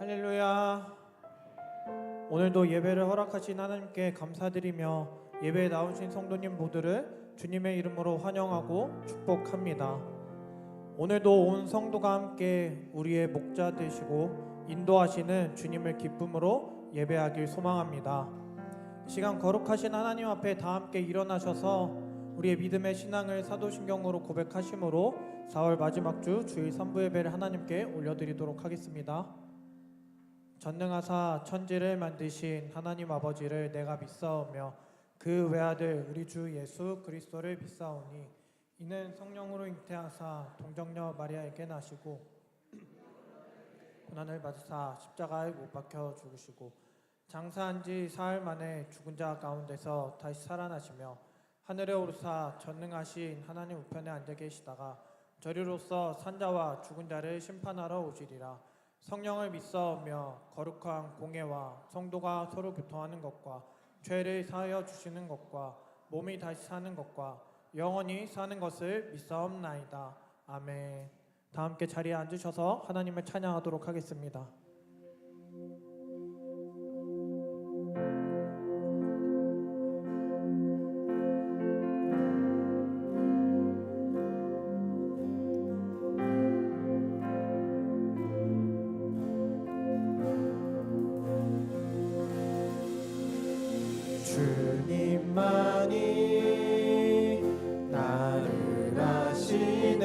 할렐루야. 오늘도 예배를 허락하신 하나님께 감사드리며 예배에 나오신 성도님 모두를 주님의 이름으로 환영하고 축복합니다. 오늘도 온 성도가 함께 우리의 목자 되시고 인도하시는 주님을 기쁨으로 예배하길 소망합니다. 이 시간 거룩하신 하나님 앞에 다 함께 일어나셔서 우리의 믿음의 신앙을 사도신경으로 고백하심으로 4월 마지막 주 주일 3부 예배를 하나님께 올려드리도록 하겠습니다. 전능하사 천지를 만드신 하나님 아버지를 내가 믿사오며 그 외아들 우리 주 예수 그리스도를 믿사오니 이는 성령으로 잉태하사 동정녀 마리아에게 나시고 고난을 받으사 십자가에 못 박혀 죽으시고 장사한 지 사흘 만에 죽은 자 가운데서 다시 살아나시며 하늘에 오르사 전능하신 하나님 우편에 앉아 계시다가 저리로서 산자와 죽은 자를 심판하러 오시리라. 성령을 믿사오며 거룩한 공예와 성도가 서로 교통하는 것과 죄를 사하여 주시는 것과 몸이 다시 사는 것과 영원히 사는 것을 믿사옵나이다. 아멘. 다 함께 자리에 앉으셔서 하나님을 찬양하도록 하겠습니다. 주님만이 나를 아시네.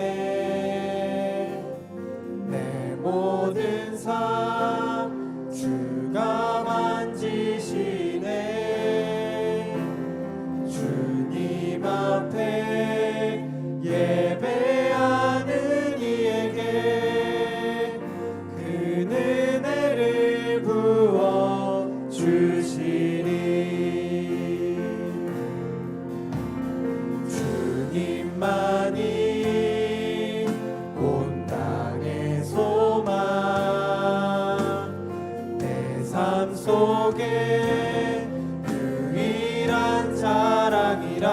내 모든 삶 주가 만지시네. 주님 앞에 예배하는 이에게 그 은혜를 부어 주시리. 주님만이 온 땅의 소망, 내 삶 속에 유일한 자랑이라.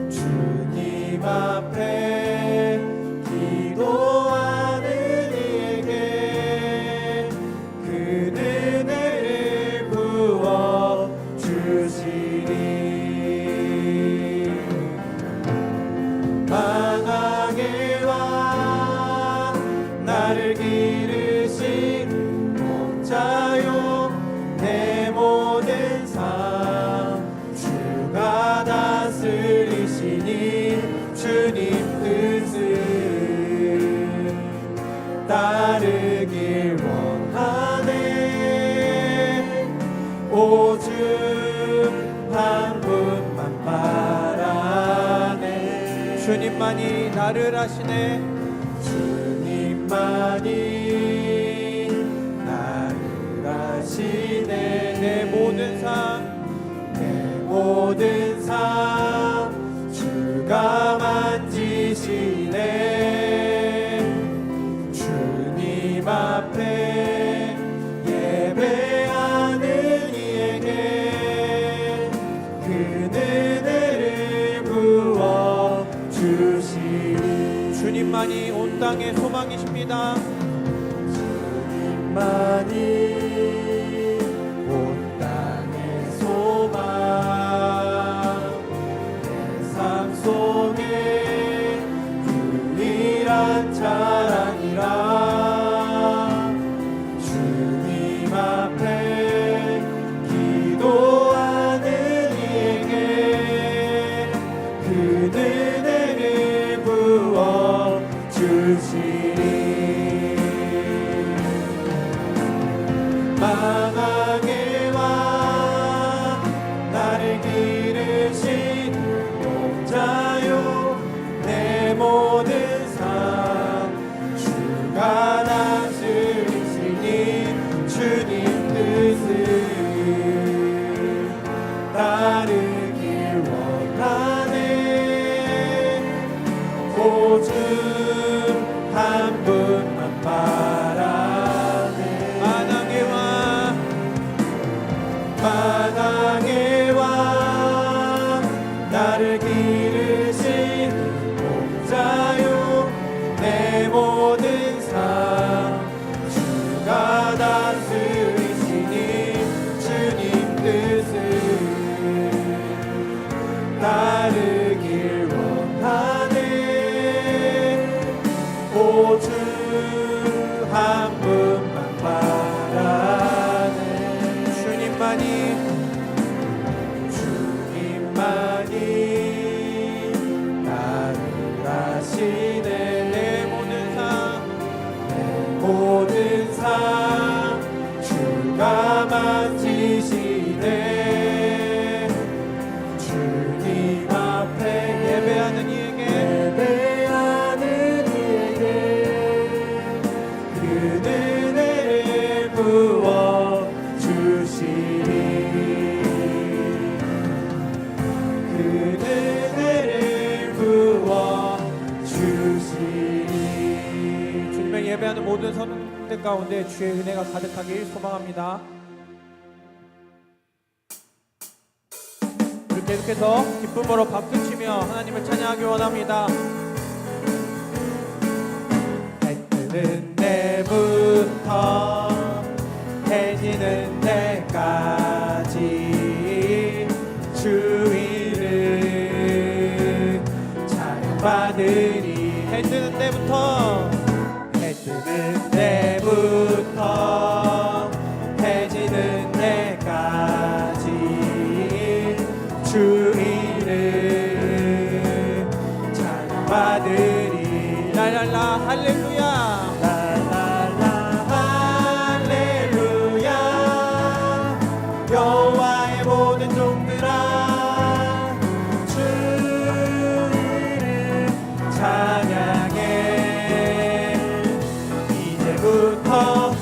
주님 앞에 기도하는 이에게 그 은혜를 부어 주시리. 만왕의 왕 나를 기르신 목자요. 내 모든 삶 주가 다스리시니 주님 뜻을 따르길 원하네. 오직 한 분만 바라네. 주님만이 나를 아시네. 주님만이 나를 아시네. 내 모든 삶 주가 만지시네. 주님 앞에 예배하는 이에게 그 은혜를 부어 주시리. 주님만이 온 땅의 소망이십니다. 주님만이 온 땅의 소망, 내 삶 속에 유일한 자랑이라. 주님 앞에 기도하는 이에게 그 은혜를 부어 주시리. 만왕의 왕 나를 기르신 목자요. 내 모든 삶 주가 다스리시니 주님 뜻을 따르길 원하네. 오직 한 분만 바라네. 만왕의 왕 나를 기르신 목자요. 내 모든 삶 따르길 원하네. 오주 한 분만 바라네. 주님만이 나를 아시네. 모든 삶 주가 맡으시네. 주님 앞에 예배하는 이에게 그 은혜를 부어 주시리. 그 은혜를 부어 주시리. 주님을 예배하는 모든 성도들 가운데 주의 은혜가 가득하길 소망합니다. 우리 계속해서 기쁨으로 박수치며 하나님을 찬양하기 원합니다. 해 뜨는 때부터 해 지는 때까지 주의를 찬양받으리. 해 뜨는 때부터 해 뜨는 때부터 해 지는 때까지 주의를 찬양받으리. 랄랄라 할렐루야. 여호와의 모든 종들아 주를 찬양해. 이제부터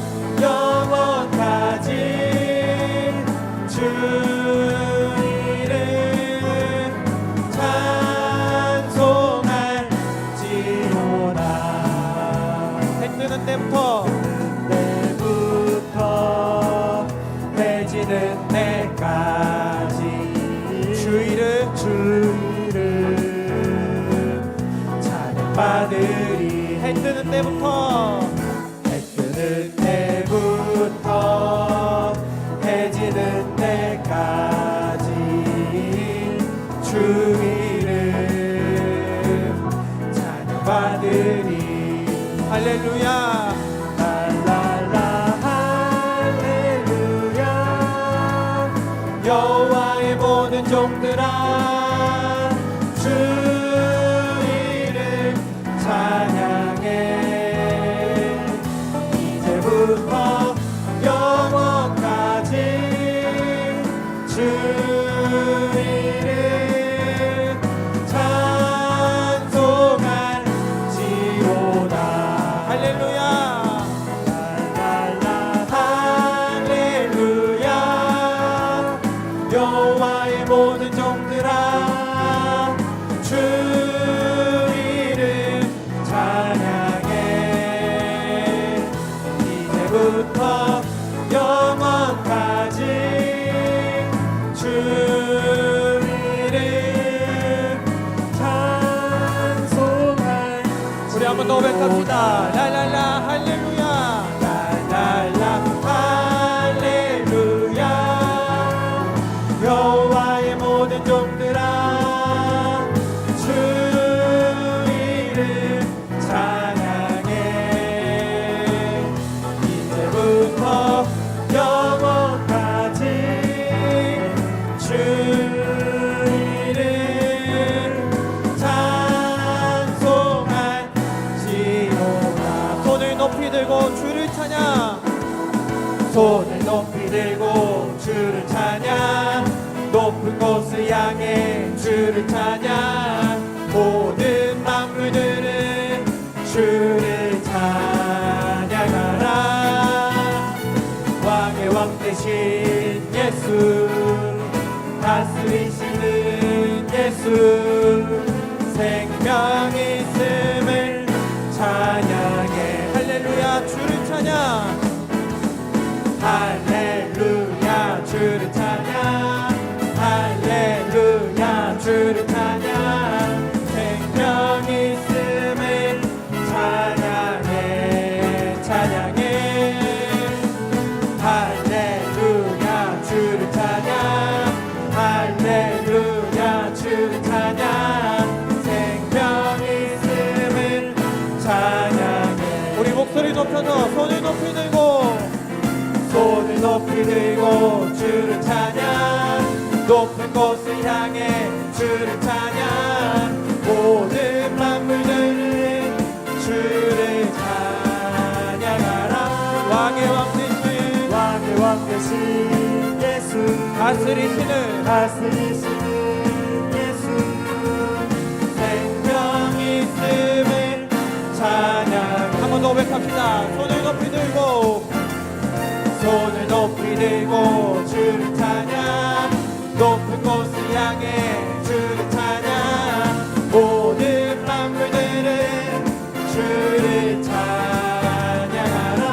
영원까지 주를 찬송할지로다. 해 뜨는 때부터 해 지는 때까지 주의를 찬양받으리. 해 뜨는 때부터 해 뜨는 때부터 해 지는 때까지 주의를 찬양받으리. 할렐루야. 여호와의 모든 종들아 주의를 찬양해. 이제부터 영원까지 주의를 찬송할지로다. 할렐루야. 여호와의 모든 종들아 주의를 찬양해. 이제부터 영원까지 주의를 찬송할. 우리 한번 더 고백합시다. 랄랄라 할렐루야. 여호와의 모든 종들아 주의를 찬양해. 이제부터 영원까지 주의를 찬송할지로다. 손을 높이 들고 주를 찬양. 손을 높이 들고 주를 찬양. 높은 곳을 향해 주를 찬양. 모든 만물들은 주를 찬양하라. 왕의 왕 되신 예수 다스리시는 예수 생명 있음을 찬양해. 할렐루야. 주를 찬양. 할렐루야 주를 찬양. 할렐루야 주를 찬양. 생명 있음을 찬양해. 찬양해. 할렐루야 주를 찬양. 할렐루야 주를 찬양 생명 있음을 찬양해 우리 목소리 높여서 손을 높이 들고 손을 높이 들고 주를 찬양 높은 곳을 향해 주를 찬양 모든 만물들은 주를 찬양하라 왕의 왕 되신 왕의 왕 되신 예수 다스리시는 예수 생명 있음을 찬양 한 번 더 고백합시다. 손을 높이 들고 손을 높이 들고 주를 찬양 높은 곳을 향해 주를 찬양 모든 만물들은 주를 찬양하라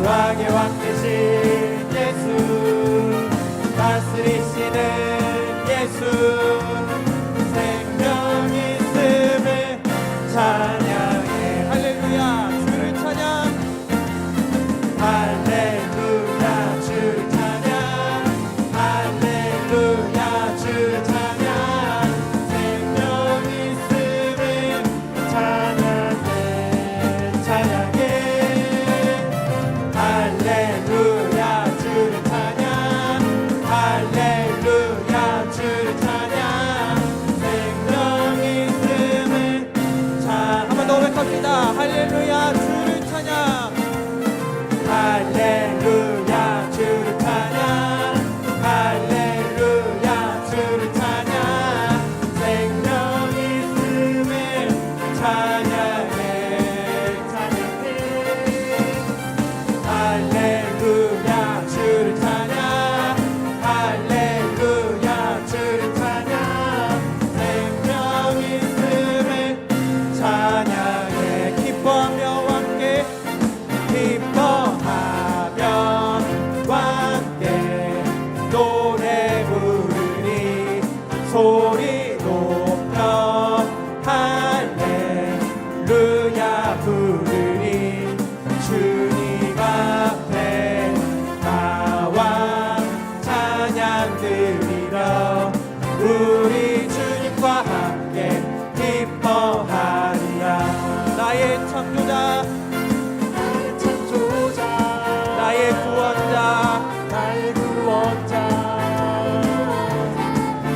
왕의 왕 되신 예수 다스리시는 예수 생명 있음을 찬양해 할렐루야 주를 찬양 할렐루야 주를 찬양 할렐루야 주를 찬양 생명 있음을 찬양해 할렐루야 주를 찬양 할렐루야 주를 찬양 생명 있음을 찬양 한 번 더 고백합시다. 할렐루야 주를 찬양 할렐루야 주를 찬양 할렐루야 주를 찬양 생명 있음을 찬양해 할렐루야 주를 찬양 할렐루야 주를 찬양 생명 있음을 찬양해 기뻐하며 함께 기뻐하며 함께 노래 부르니 소리 높여 할렐루야 부르니 주님 앞에 나와 찬양 드리러 우리 주님과 함께 기뻐하리라 나의 창조자 나의 창조자 나의 구원자 나의 구원자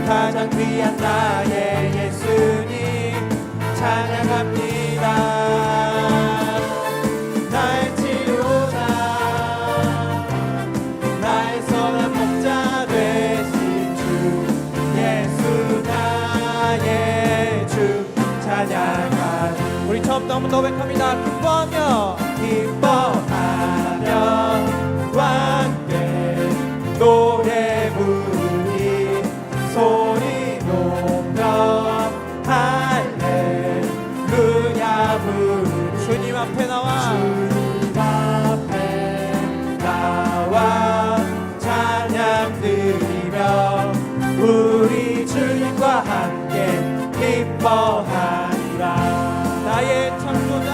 가장 귀한 나의 예수님 찬양합니다 나의 치료자 나의 선한 목자 되신 주 예수 나의 주 찬양하리 우리 처음부터 한 번 더 고백합니다. 기뻐하며 함께 노래 부르니 소리 높여 할렐루야 부르니 주님 앞에 나와 주님 앞에 나와 찬양 드리며 우리 주님과 함께 기뻐하리라 나의 창조자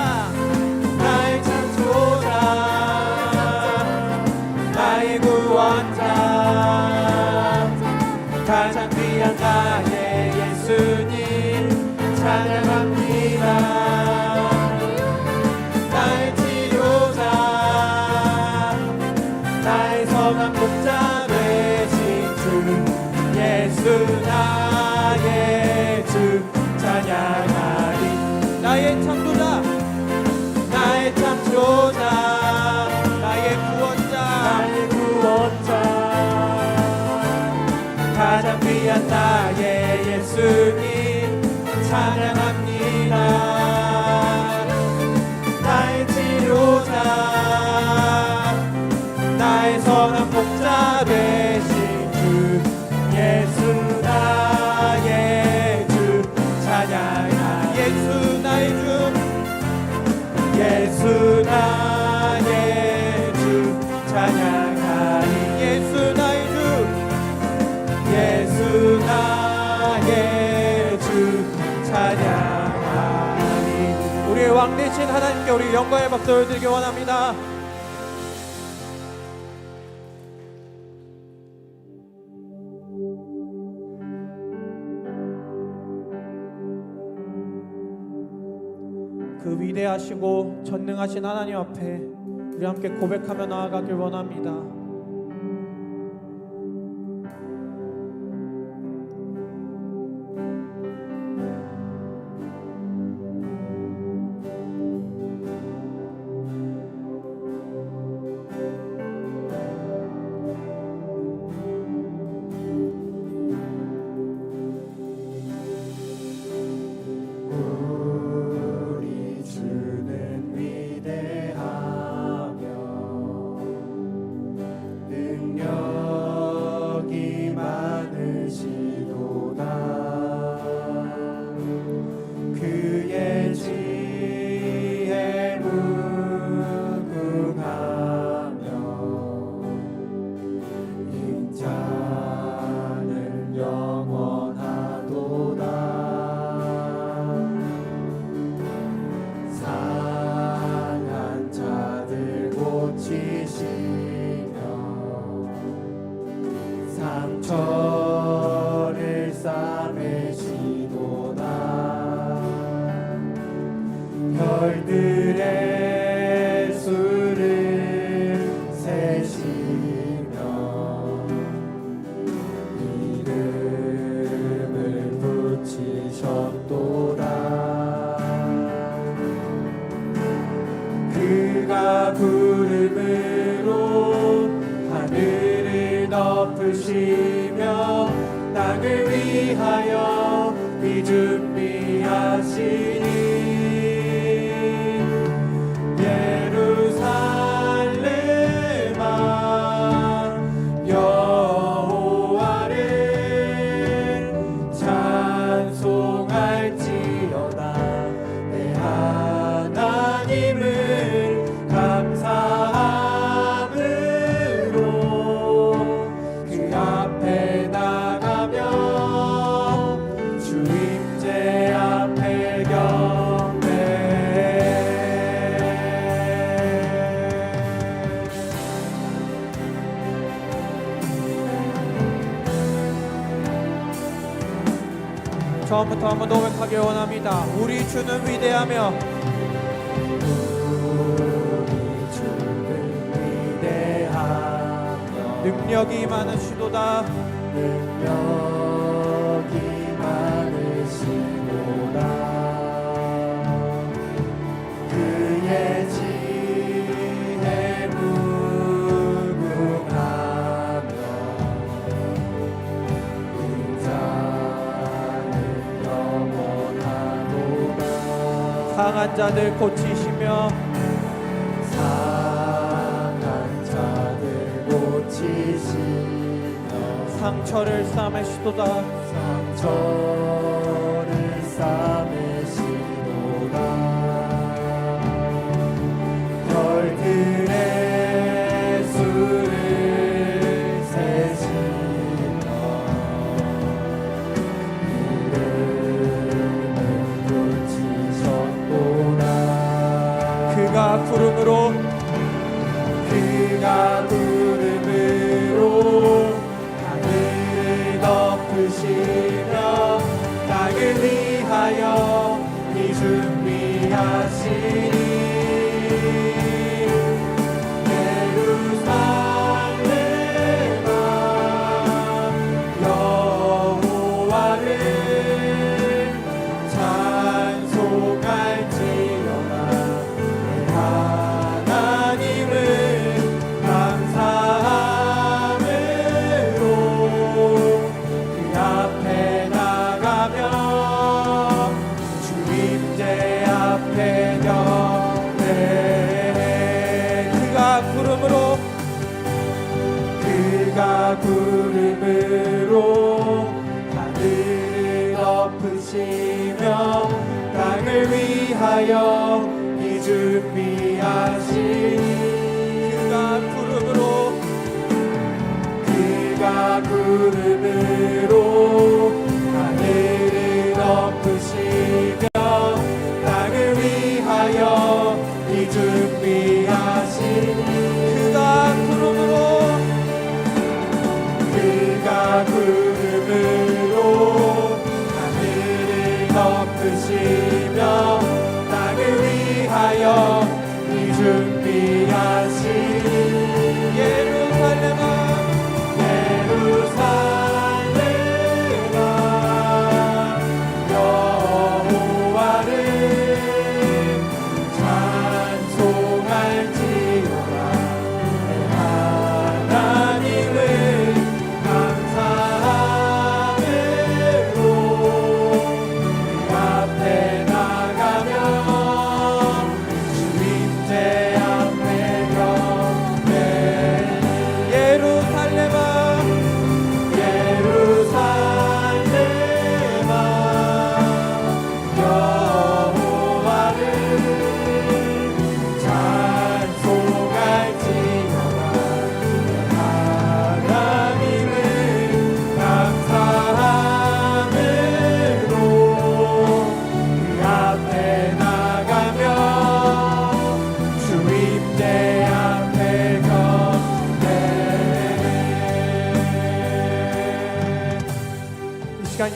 나의 창조자 나의 구원자 가장 귀한 나의 예수님 찬양합니다 나의 치료자 나의 선한 목자 되신 주 예수 나의 주 찬양하리 나의 창조자 나의 창조자 나의 구원자 나의 구원자 가장 귀한 나의 예수님 찬양합니다 나의 치료자 나의 선한 목자 되신 주 예수 나의 주 찬양하리 예수 나의 주 예수 나의 주 찬양하리 예수 나의 주 예수 나의 주 찬양하리 우리의 왕 되신 하나님께 우리 영광의 박수를 드리기 원합니다. 그 위대하시고 전능하신 하나님 앞에 우리 함께 고백하며 나아가길 원합니다. 우리 주는 위대하며 능력이 많으시도다. 그의 지혜 무궁하며 인자는 영원하도다. 상한 자들 고치시며 상처를 싸매시도다. 별들의 수를 세시며 이름을 붙이셨도다. 그가 구름으로 하늘을 덮으시며 땅을 위하여 비 준비하시니 예루살렘아 여호와를 찬송할지어다. 내 하나님을 감사함으로 그 앞에 나가며 주임제 앞에 경배해. 처음부터 한번 고백하길 원합니다. 우리 주는 위대하며 능력이 많으시도다. 능력이 많으시도다. 그의 지혜 무궁하며 인자는 영원하도다. 상한 자들 고치시며 고치시며 상처를 싸매시도다. 상처를 싸매시도다. 별들의 수를 세시며 이름을 붙이셨도다. 그가 구름으로 하늘을 덮으시며 땅을 위하여 비 준비하시니 예루살렘아 여호와를 찬송할지어다. 내 하나님을 감사함으로 그 앞에 나가며 주임제 앞에 경배해. 그가 구름으로 하늘을 덮으시며 땅을 위하여 비 준비하시니 그가 구름으로 하늘을 덮으시며 땅을 위하여 비 준비하시니 그가 구름으로 하늘을 덮으시며 땅을 위하여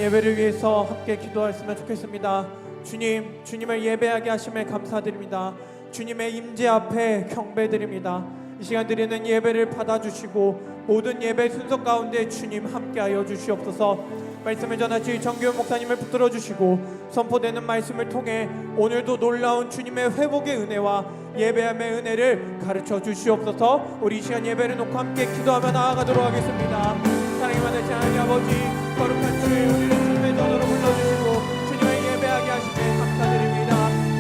예배를 위해서 함께 기도했으면 좋겠습니다. 주님, 주님을 예배하게 하심에 감사드립니다. 주님의 임재 앞에 경배드립니다. 이 시간 드리는 예배를 받아주시고 모든 예배 순서 가운데 주님 함께하여 주시옵소서. 말씀을 전하실 정규현 목사님을 붙들어 주시고 선포되는 말씀을 통해 오늘도 놀라운 주님의 회복의 은혜와 예배함의 은혜를 가르쳐 주시옵소서. 우리 이 시간 예배를 놓고 함께 기도하며 나아가도록 하겠습니다. 사랑이 많으신 하나님 아버지, 거룩한 주의 우리를 주님의 전으로 불러주시고 주님을 예배하게 하시며 감사드립니다.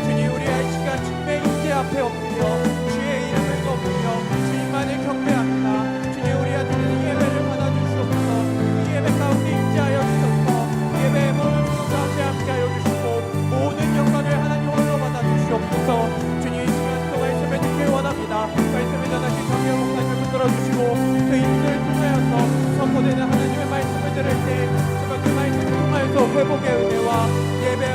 주님, 우리 이 시간 주님의 임재 앞에 엎드려 주의 이름을 높이며 주님만을 경배합니다. 주님, 우리가 드리는 예배를 받아주시옵소서. 이 예배 가운데 임재하여 주셔서 예배의 모든 것 가운데 함께하여 주시고 모든 영광을 하나님 홀로 받아주시옵소서. 주님, 이 시간 또 말씀을 듣길 원합니다. 말씀을 전하신 정규현 목사님을 붙들어주시고 그 입술을 통하여서 선포되는 하나님의 말씀을 들을 때 정말 그 말씀을 통하여서 회복의 은혜와 예배의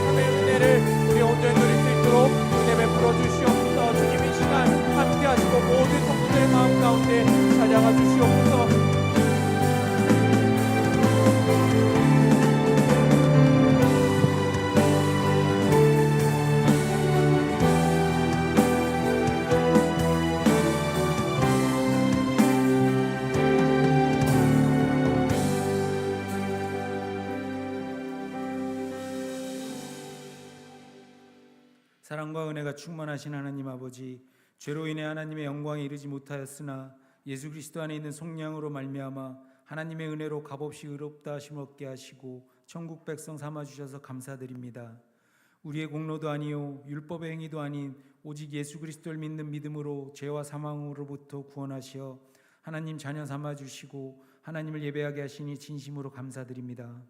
은혜를 우리 온전히 누릴 수 있도록 은혜 베풀어 주시옵소서. 주님, 이 시간 함께 하시고 모든 성도들의 마음 가운데 찾아가 주시옵소서. 사랑과 은혜가 충만하신 하나님 아버지, 죄로 인해 하나님의 영광에 이르지 못하였으나 예수 그리스도 안에 있는 속량으로 말미암아 하나님의 은혜로 값없이 의롭다 하심 얻게 하시고 천국 백성 삼아 주셔서 감사드립니다. 우리의 공로도 아니요 율법의 행위도 아닌 오직 예수 그리스도를 믿는 믿음으로 죄와 사망으로부터 구원하시어 하나님 자녀 삼아 주시고 하나님을 예배하게 하시니 진심으로 감사드립니다.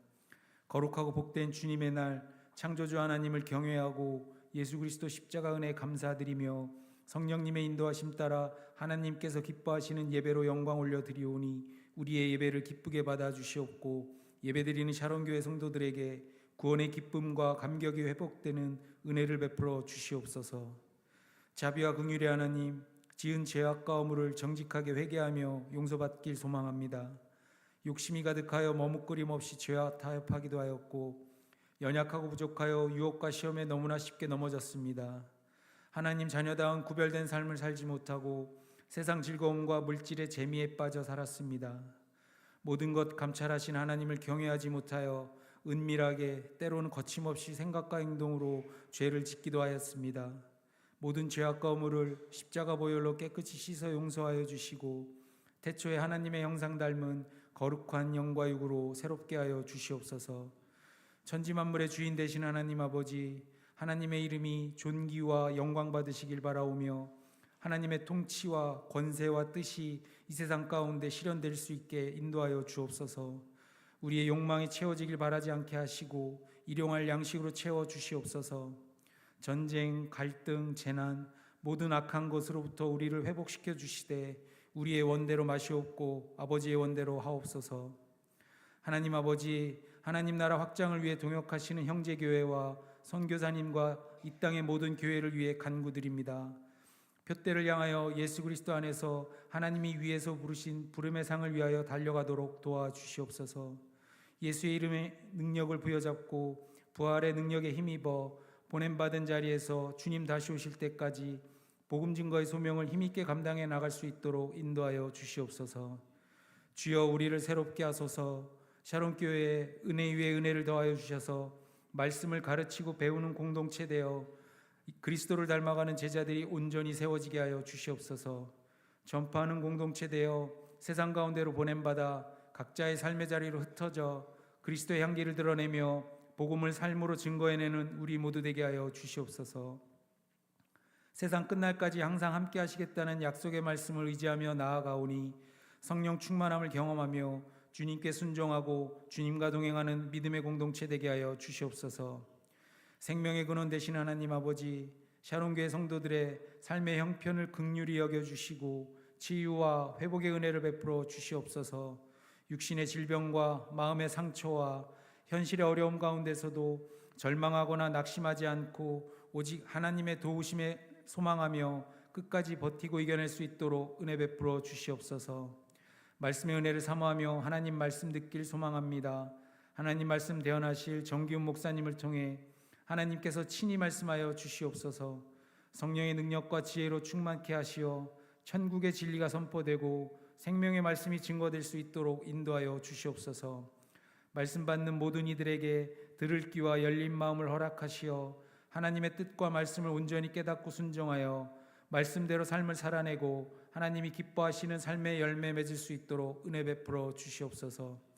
거룩하고 복된 주님의 날, 창조주 하나님을 경외하고 예수 그리스도 십자가 은혜에 감사드리며 성령님의 인도하심 따라 하나님께서 기뻐하시는 예배로 영광 올려드리오니 우리의 예배를 기쁘게 받아주시옵고 예배드리는 샤론교회 성도들에게 구원의 기쁨과 감격이 회복되는 은혜를 베풀어 주시옵소서. 자비와 긍휼의 하나님, 지은 죄악 가운을 정직하게 회개하며 용서받길 소망합니다. 욕심이 가득하여 머뭇거림 없이 죄와 타협하기도 하였고 연약하고 부족하여 유혹과 시험에 너무나 쉽게 넘어졌습니다. 하나님 자녀다운 구별된 삶을 살지 못하고 세상 즐거움과 물질의 재미에 빠져 살았습니다. 모든 것 감찰하신 하나님을 경외하지 못하여 은밀하게 때로는 거침없이 생각과 행동으로 죄를 짓기도 하였습니다. 모든 죄악과 허물을 십자가 보혈로 깨끗이 씻어 용서하여 주시고 태초에 하나님의 형상 닮은 거룩한 영과 육으로 새롭게 하여 주시옵소서. 천지만물의 주인 되신 하나님 아버지, 하나님의 이름이 존귀와 영광 받으시길 바라오며 하나님의 통치와 권세와 뜻이 이 세상 가운데 실현될 수 있게 인도하여 주옵소서. 우리의 욕망이 채워지길 바라지 않게 하시고 일용할 양식으로 채워 주시옵소서. 전쟁, 갈등, 재난, 모든 악한 것으로부터 우리를 회복시켜 주시되 우리의 원대로 마시옵고 아버지의 원대로 하옵소서. 하나님 아버지, 하나님 나라 확장을 위해 동역하시는 형제교회와 선교사님과 이 땅의 모든 교회를 위해 간구드립니다. 표대를 향하여 예수 그리스도 안에서 하나님이 위에서 부르신 부름의 상을 위하여 달려가도록 도와주시옵소서. 예수의 이름의 능력을 부여잡고 부활의 능력에 힘입어 보냄받은 자리에서 주님 다시 오실 때까지 복음 증거의 소명을 힘있게 감당해 나갈 수 있도록 인도하여 주시옵소서. 주여, 우리를 새롭게 하소서. 샤론교회에 은혜 위에 은혜를 더하여 주셔서 말씀을 가르치고 배우는 공동체 되어 그리스도를 닮아가는 제자들이 온전히 세워지게 하여 주시옵소서. 전파하는 공동체 되어 세상 가운데로 보냄받아 각자의 삶의 자리로 흩어져 그리스도의 향기를 드러내며 복음을 삶으로 증거해내는 우리 모두 되게 하여 주시옵소서. 세상 끝날까지 항상 함께 하시겠다는 약속의 말씀을 의지하며 나아가오니 성령 충만함을 경험하며 주님께 순종하고 주님과 동행하는 믿음의 공동체 되게 하여 주시옵소서. 생명의 근원 되신 하나님 아버지, 샤론교회 성도들의 삶의 형편을 긍휼히 여겨주시고 치유와 회복의 은혜를 베풀어 주시옵소서. 육신의 질병과 마음의 상처와 현실의 어려움 가운데서도 절망하거나 낙심하지 않고 오직 하나님의 도우심에 소망하며 끝까지 버티고 이겨낼 수 있도록 은혜 베풀어 주시옵소서. 말씀의 은혜를 사모하며 하나님 말씀 듣길 소망합니다. 하나님 말씀 대언하실 정기훈 목사님을 통해 하나님께서 친히 말씀하여 주시옵소서. 성령의 능력과 지혜로 충만케 하시어 천국의 진리가 선포되고 생명의 말씀이 증거될 수 있도록 인도하여 주시옵소서. 말씀 받는 모든 이들에게 들을 귀와 열린 마음을 허락하시어 하나님의 뜻과 말씀을 온전히 깨닫고 순종하여 말씀대로 삶을 살아내고 하나님이 기뻐하시는 삶의 열매 맺을 수 있도록 은혜 베풀어 주시옵소서.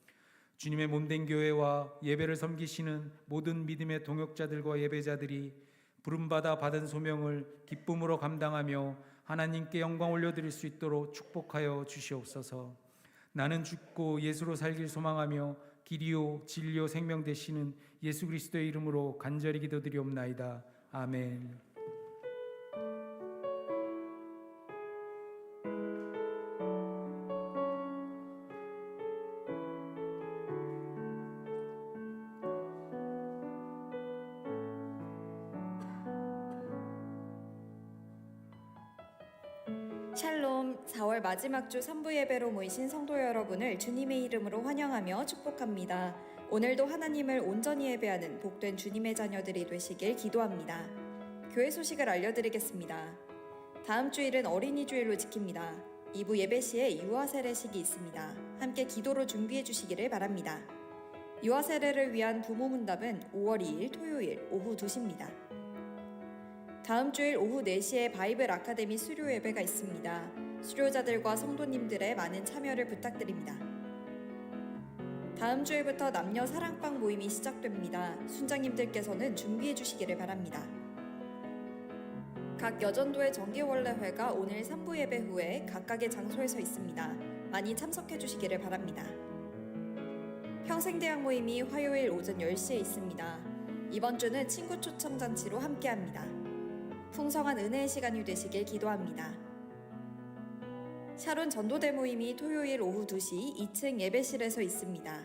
주님의 몸된 교회와 예배를 섬기시는 모든 믿음의 동역자들과 예배자들이 부름받아 받은 소명을 기쁨으로 감당하며 하나님께 영광 올려드릴 수 있도록 축복하여 주시옵소서. 나는 죽고 예수로 살길 소망하며 길이요 진리요 생명 되시는 예수 그리스도의 이름으로 간절히 기도드리옵나이다. 아멘. 샬롬. 4월 마지막 주 3부 예배로 모이신 성도 여러분을 주님의 이름으로 환영하며 축복합니다. 오늘도 하나님을 온전히 예배하는 복된 주님의 자녀들이 되시길 기도합니다. 교회 소식을 알려드리겠습니다. 다음 주일은 어린이 주일로 지킵니다. 2부 예배 시에 유아 세례식이 있습니다. 함께 기도로 준비해 주시기를 바랍니다. 유아 세례를 위한 부모 문답은 5월 2일 토요일 오후 2시입니다. 다음 주일 오후 4시에 바이블 아카데미 수료 예배가 있습니다. 수료자들과 성도님들의 많은 참여를 부탁드립니다. 다음 주일부터 남녀 사랑방 모임이 시작됩니다. 순장님들께서는 준비해 주시기를 바랍니다. 각 여전도의 정기원례회가 오늘 3부 예배 후에 각각의 장소에서 있습니다. 많이 참석해 주시기를 바랍니다. 평생대학 모임이 화요일 오전 10시에 있습니다. 이번 주는 친구 초청잔치로 함께합니다. 풍성한 은혜의 시간이 되시길 기도합니다. 샤론 전도대 모임이 토요일 오후 2시 2층 예배실에서 있습니다.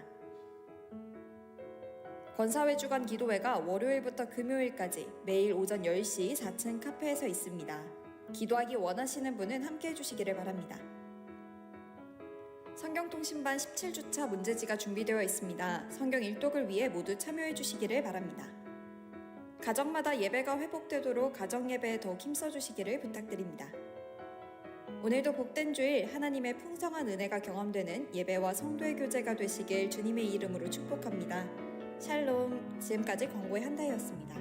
권사회 주간 기도회가 월요일부터 금요일까지 매일 오전 10시 4층 카페에서 있습니다. 기도하기 원하시는 분은 함께 해주시기를 바랍니다. 성경통신반 17주차 문제지가 준비되어 있습니다. 성경 일독을 위해 모두 참여해 주시기를 바랍니다. 가정마다 예배가 회복되도록 가정예배에 더 힘써주시기를 부탁드립니다. 오늘도 복된 주일 하나님의 풍성한 은혜가 경험되는 예배와 성도의 교제가 되시길 주님의 이름으로 축복합니다. 샬롬. 지금까지 광고의 한다혜였습니다.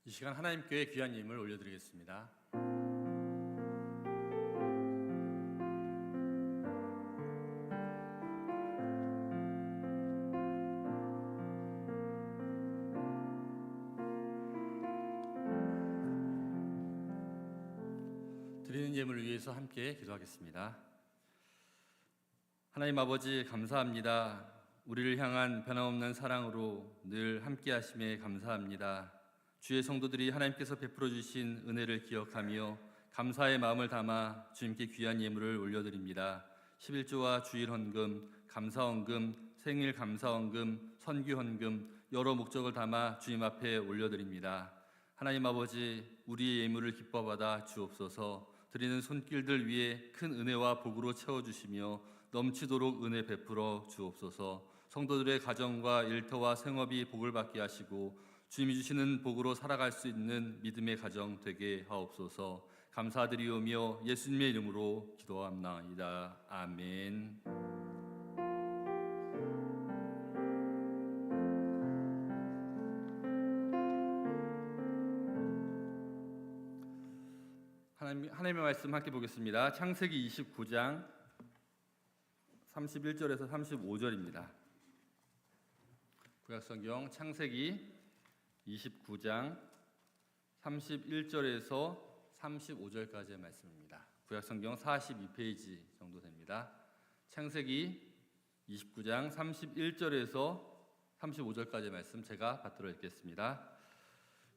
이 시간 하나님께 귀한 예물을 올려드리겠습니다. 드리는 예물을 위해서 함께 기도하겠습니다. 하나님 아버지, 감사합니다. 우리를 향한 변함없는 사랑으로 늘 함께 하심에 감사합니다. 주의 성도들이 하나님께서 베풀어 주신 은혜를 기억하며 감사의 마음을 담아 주님께 귀한 예물을 올려드립니다. 11조와 주일 헌금, 감사 헌금, 생일 감사 헌금, 선교 헌금 여러 목적을 담아 주님 앞에 올려드립니다. 하나님 아버지, 우리의 예물을 기뻐 받아 주옵소서. 드리는 손길들 위에 큰 은혜와 복으로 채워주시며 넘치도록 은혜 베풀어 주옵소서. 성도들의 가정과 일터와 생업이 복을 받게 하시고 주님이 주시는 복으로 살아갈 수 있는 믿음의 가정 되게 하옵소서. 감사드리오며 예수님의 이름으로 기도합나이다. 아멘. 하나님의 말씀 함께 보겠습니다. 창세기 29장 31절에서 35절입니다. 구약성경 창세기 29장 31절에서 35절까지의 말씀입니다. 구약성경 42페이지 정도 됩니다. 창세기 29장 31절에서 35절까지의 말씀 제가 받들어 읽겠습니다.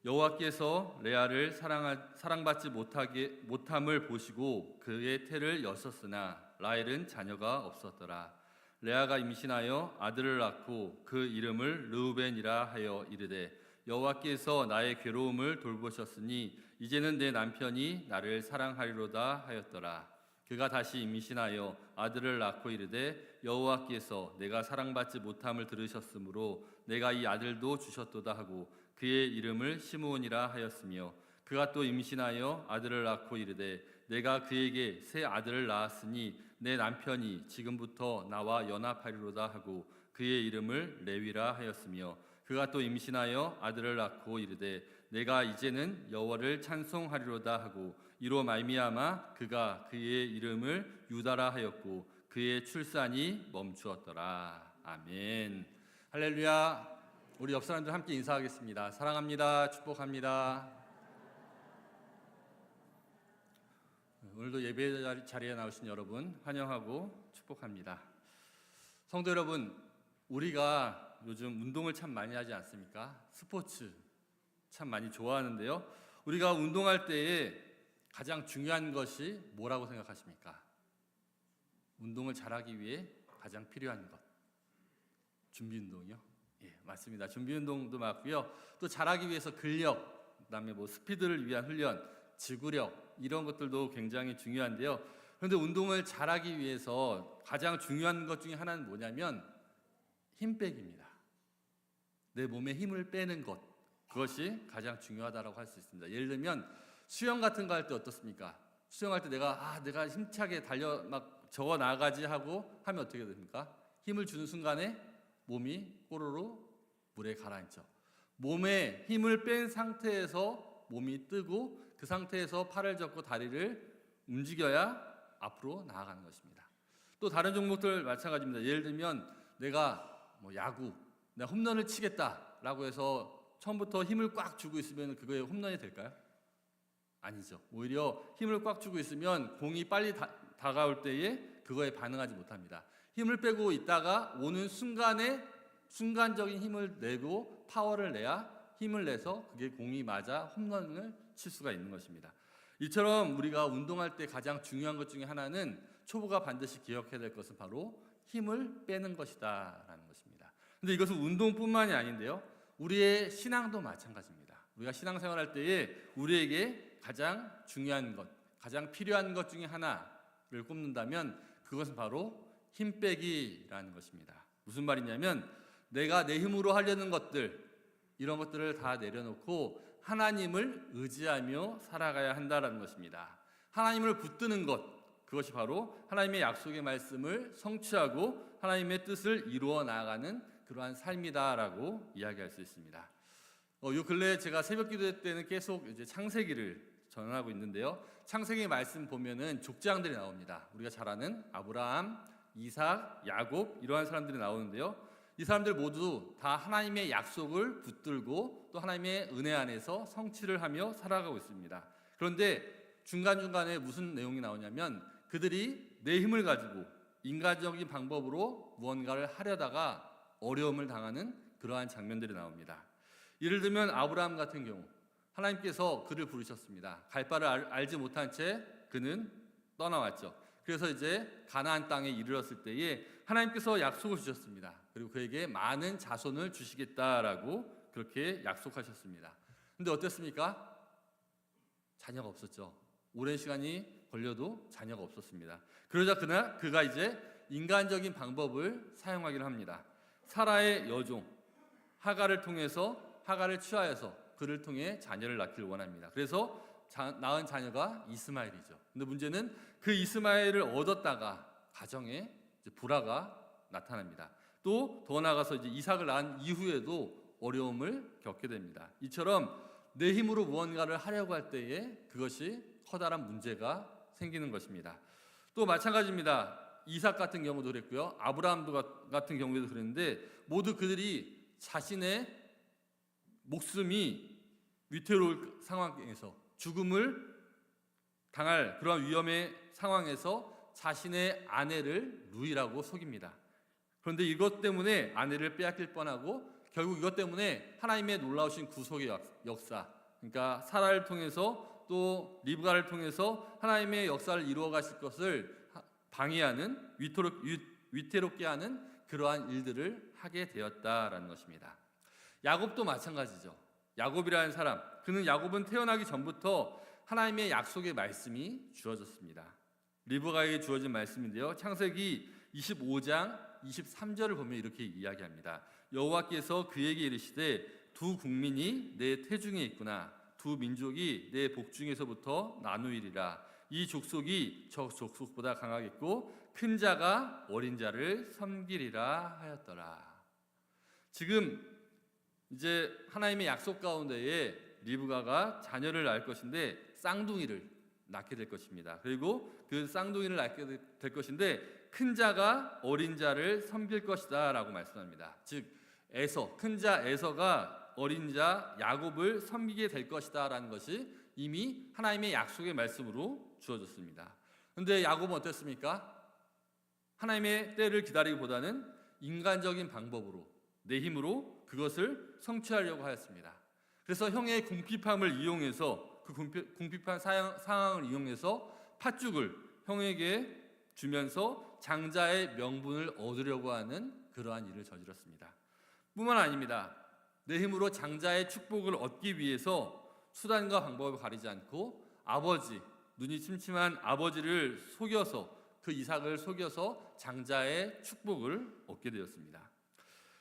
여호와께서 레아를 사랑받지 못함을 보시고 그의 태를 여셨으나 라헬은 자녀가 없었더라. 레아가 임신하여 아들을 낳고 그 이름을 르우벤이라 하여 이르되 여호와께서 나의 괴로움을 돌보셨으니 이제는 내 남편이 나를 사랑하리로다 하였더라. 그가 다시 임신하여 아들을 낳고 이르되 여호와께서 내가 사랑받지 못함을 들으셨으므로 내가 이 아들도 주셨도다 하고 그의 이름을 시므온이라 하였으며 그가 또 임신하여 아들을 낳고 이르되 내가 그에게 새 아들을 낳았으니 내 남편이 지금부터 나와 연합하리로다 하고 그의 이름을 레위라 하였으며 그가 또 임신하여 아들을 낳고 이르되 내가 이제는 여호와를 찬송하리로다 하고 이로 말미암아 그가 그의 이름을 유다라 하였고 그의 출산이 멈추었더라. 아멘. 할렐루야. 우리 옆 사람들 함께 인사하겠습니다. 사랑합니다. 축복합니다. 오늘도 예배 자리에 나오신 여러분 환영하고 축복합니다. 성도 여러분, 우리가 요즘 운동을 참 많이 하지 않습니까? 스포츠 참 많이 좋아하는데요. 우리가 운동할 때에 가장 중요한 것이 뭐라고 생각하십니까? 운동을 잘하기 위해 가장 필요한 것. 준비 운동이요? 예, 맞습니다. 준비 운동도 맞고요. 또 잘하기 위해서 근력, 그다음에 뭐 스피드를 위한 훈련, 지구력 이런 것들도 굉장히 중요한데요. 그런데 운동을 잘하기 위해서 가장 중요한 것 중에 하나는 뭐냐면 힘 빼기입니다. 내 몸에 힘을 빼는 것, 그것이 가장 중요하다고 할 수 있습니다. 예를 들면 수영 같은 거 할 때 어떻습니까? 수영할 때 내가 힘차게 달려 막 저어 나가지 하고 하면 어떻게 됩니까? 힘을 주는 순간에 몸이 꼬르르 물에 가라앉죠. 몸에 힘을 뺀 상태에서 몸이 뜨고 그 상태에서 팔을 접고 다리를 움직여야 앞으로 나아가는 것입니다. 또 다른 종목들 마찬가지입니다. 예를 들면 내가 뭐 야구, 내가 홈런을 치겠다라고 해서 처음부터 힘을 꽉 주고 있으면 그거에 홈런이 될까요? 아니죠. 오히려 힘을 꽉 주고 있으면 공이 빨리 다가올 때에 그거에 반응하지 못합니다. 힘을 빼고 있다가 오는 순간에 순간적인 힘을 내고 파워를 내야 힘을 내서 그게 공이 맞아 홈런을 칠 수가 있는 것입니다. 이처럼 우리가 운동할 때 가장 중요한 것 중에 하나는 초보가 반드시 기억해야 될 것은 바로 힘을 빼는 것이다 라는 것입니다. 근데 이것은 운동뿐만이 아닌데요. 우리의 신앙도 마찬가지입니다. 우리가 신앙생활할 때에 우리에게 가장 중요한 것, 가장 필요한 것 중에 하나를 꼽는다면 그것은 바로 힘 빼기라는 것입니다. 무슨 말이냐면 내가 내 힘으로 하려는 것들, 이런 것들을 다 내려놓고 하나님을 의지하며 살아가야 한다는 것입니다. 하나님을 붙드는 것, 그것이 바로 하나님의 약속의 말씀을 성취하고 하나님의 뜻을 이루어 나아가는 그러한 삶이다라고 이야기할 수 있습니다. 요 근래 제가 새벽 기도 때는 계속 이제 창세기를 전하고 있는데요. 창세기 말씀 보면은 족장들이 나옵니다. 우리가 잘 아는 아브라함, 이삭, 야곱 이러한 사람들이 나오는데요. 이 사람들 모두 다 하나님의 약속을 붙들고 또 하나님의 은혜 안에서 성취를 하며 살아가고 있습니다. 그런데 중간중간에 무슨 내용이 나오냐면 그들이 내 힘을 가지고 인간적인 방법으로 무언가를 하려다가 어려움을 당하는 그러한 장면들이 나옵니다. 예를 들면 아브라함 같은 경우 하나님께서 그를 부르셨습니다. 갈 바를 알지 못한 채 그는 떠나왔죠. 그래서 이제 가나안 땅에 이르렀을 때에 하나님께서 약속을 주셨습니다. 그리고 그에게 많은 자손을 주시겠다라고 그렇게 약속하셨습니다. 근데 어땠습니까? 자녀가 없었죠. 오랜 시간이 걸려도 자녀가 없었습니다. 그러자 그가 이제 인간적인 방법을 사용하기로 합니다. 사라의 여종 하가를 취하여서 그를 통해 자녀를 낳기를 원합니다. 그래서 낳은 자녀가 이스마엘이죠. 근데 문제는 그 이스마엘을 얻었다가 가정에 이제 불화가 나타납니다. 또 더 나아가서 이제 이삭을 낳은 이후에도 어려움을 겪게 됩니다. 이처럼 내 힘으로 무언가를 하려고 할 때에 그것이 커다란 문제가 생기는 것입니다. 또 마찬가지입니다. 이삭 같은 경우도 그랬고요. 아브라함도 같은 경우에도 그랬는데 모두 그들이 자신의 목숨이 위태로울 상황에서 죽음을 당할 그런 위험의 상황에서 자신의 아내를 루이라고 속입니다. 그런데 이것 때문에 아내를 빼앗길 뻔하고 결국 이것 때문에 하나님의 놀라우신 구속의 역사, 그러니까 사라를 통해서 또 리브가를 통해서 하나님의 역사를 이루어 가실 것을 방해하는 위태롭게 하는 그러한 일들을 하게 되었다라는 것입니다. 야곱도 마찬가지죠. 야곱이라는 사람, 야곱은 태어나기 전부터 하나님의 약속의 말씀이 주어졌습니다. 리브가에게 주어진 말씀인데요. 창세기 25장 23절을 보면 이렇게 이야기합니다. 여호와께서 그에게 이르시되 두 국민이 내 태중에 있구나. 두 민족이 내 복중에서부터 나누이리라. 이 족속이 저 족속보다 강하겠고 큰 자가 어린 자를 섬기리라 하였더라. 지금 이제 하나님의 약속 가운데에 리브가가 자녀를 낳을 것인데 쌍둥이를 낳게 될 것입니다. 그리고 그 쌍둥이를 낳게 될 것인데 큰 자가 어린 자를 섬길 것이다 라고 말씀합니다. 즉 에서, 큰 자 에서가 어린 자 야곱을 섬기게 될 것이다 라는 것이 이미 하나님의 약속의 말씀으로 주어졌습니다. 그런데 야곱은 어땠습니까? 하나님의 때를 기다리기보다는 인간적인 방법으로 내 힘으로 그것을 성취하려고 하였습니다. 그래서 형의 궁핍함을 이용해서 그 궁핍한 상황을 이용해서 팥죽을 형에게 주면서 장자의 명분을 얻으려고 하는 그러한 일을 저질렀습니다. 뿐만 아닙니다. 내 힘으로 장자의 축복을 얻기 위해서 수단과 방법을 가리지 않고 눈이 침침한 아버지를 속여서 그 이삭을 속여서 장자의 축복을 얻게 되었습니다.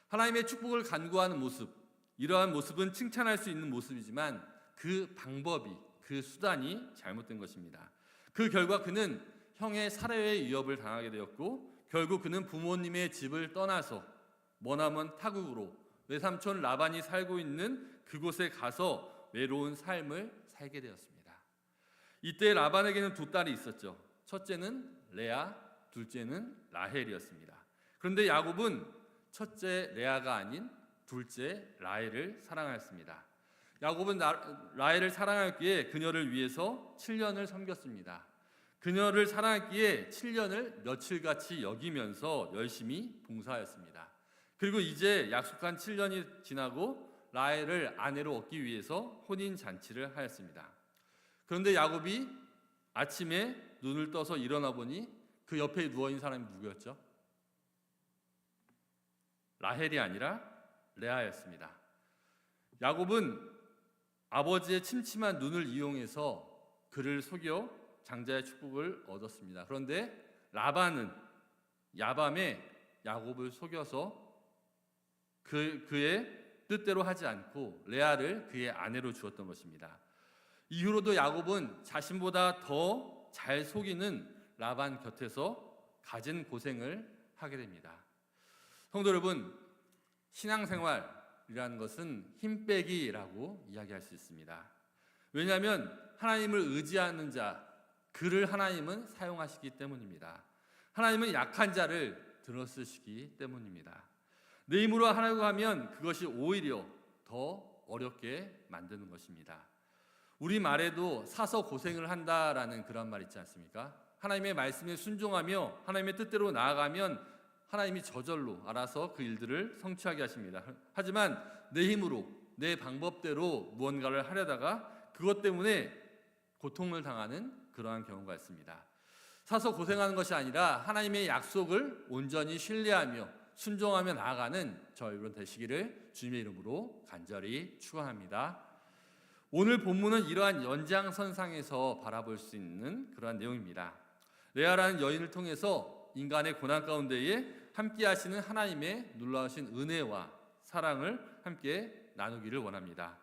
하나님의 축복을 간구하는 모습, 이러한 모습은 칭찬할 수 있는 모습이지만 그 방법이, 그 수단이 잘못된 것입니다. 그 결과 그는 형의 살해의 위협을 당하게 되었고 결국 그는 부모님의 집을 떠나서 머나먼 타국으로 외삼촌 라반이 살고 있는 그곳에 가서 외로운 삶을 살게 되었습니다. 이때 라반에게는 두 딸이 있었죠. 첫째는 레아, 둘째는 라헬이었습니다. 그런데 야곱은 첫째 레아가 아닌 둘째 라헬을 사랑하였습니다. 야곱은 라헬을 사랑하였기에 그녀를 위해서 7년을 섬겼습니다. 그녀를 사랑했기에 7년을 며칠같이 여기면서 열심히 봉사하였습니다. 그리고 이제 약속한 7년이 지나고 라헬을 아내로 얻기 위해서 혼인 잔치를 하였습니다. 그런데 야곱이 아침에 눈을 떠서 일어나 보니 그 옆에 누워 있는 사람이 누구였죠? 라헬이 아니라 레아였습니다. 야곱은 아버지의 침침한 눈을 이용해서 그를 속여 장자의 축복을 얻었습니다. 그런데 라반은 야밤에 야곱을 속여서 그의 뜻대로 하지 않고 레아를 그의 아내로 주었던 것입니다. 이후로도 야곱은 자신보다 더 잘 속이는 라반 곁에서 갖은 고생을 하게 됩니다. 성도 여러분, 신앙생활이라는 것은 힘 빼기라고 이야기할 수 있습니다. 왜냐하면 하나님을 의지하는 자, 그를 하나님은 사용하시기 때문입니다. 하나님은 약한 자를 들어쓰시기 때문입니다. 내 힘으로 하려고 하면 그것이 오히려 더 어렵게 만드는 것입니다. 우리 말에도 사서 고생을 한다라는 그런 말 있지 않습니까? 하나님의 말씀에 순종하며 하나님의 뜻대로 나아가면 하나님이 저절로 알아서 그 일들을 성취하게 하십니다. 하지만 내 힘으로 내 방법대로 무언가를 하려다가 그것 때문에 고통을 당하는 그러한 경우가 있습니다. 사서 고생하는 것이 아니라 하나님의 약속을 온전히 신뢰하며 순종하며 나아가는 저 여러분 되시기를 주님의 이름으로 간절히 축원합니다. 오늘 본문은 이러한 연장선상에서 바라볼 수 있는 그러한 내용입니다. 레아라는 여인을 통해서 인간의 고난 가운데에 함께 하시는 하나님의 놀라우신 은혜와 사랑을 함께 나누기를 원합니다.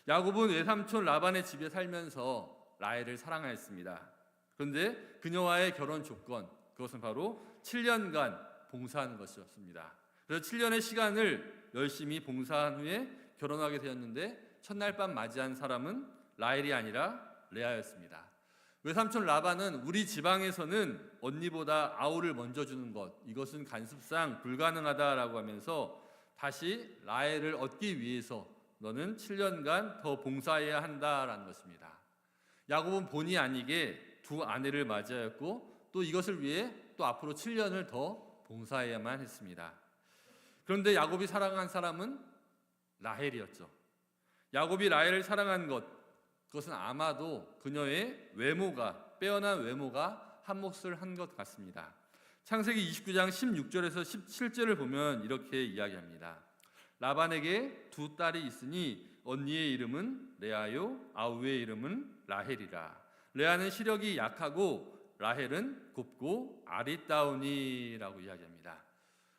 야곱은 외삼촌 라반의 집에 살면서 라헬을 사랑하였습니다. 그런데 그녀와의 결혼 조건, 그것은 바로 7년간 봉사하는 것이었습니다. 그래서 7년의 시간을 열심히 봉사한 후에 결혼하게 되었는데 첫날 밤 맞이한 사람은 라헬이 아니라 레아였습니다. 외삼촌 라반은 우리 지방에서는 언니보다 아우를 먼저 주는 것, 이것은 간습상 불가능하다라고 하면서 다시 라헬을 얻기 위해서 너는 7년간 더 봉사해야 한다라는 것입니다. 야곱은 본의 아니게 두 아내를 맞이하였고 또 이것을 위해 또 앞으로 7년을 더 봉사해야만 했습니다. 그런데 야곱이 사랑한 사람은 라헬이었죠. 야곱이 라헬을 사랑한 것, 그것은 아마도 그녀의 외모가, 빼어난 외모가 한 몫을 한 것 같습니다. 창세기 29장 16절에서 17절을 보면 이렇게 이야기합니다. 라반에게 두 딸이 있으니 언니의 이름은 레아요 아우의 이름은 라헬이라. 레아는 시력이 약하고 라헬은 곱고 아리따우니라고 이야기합니다.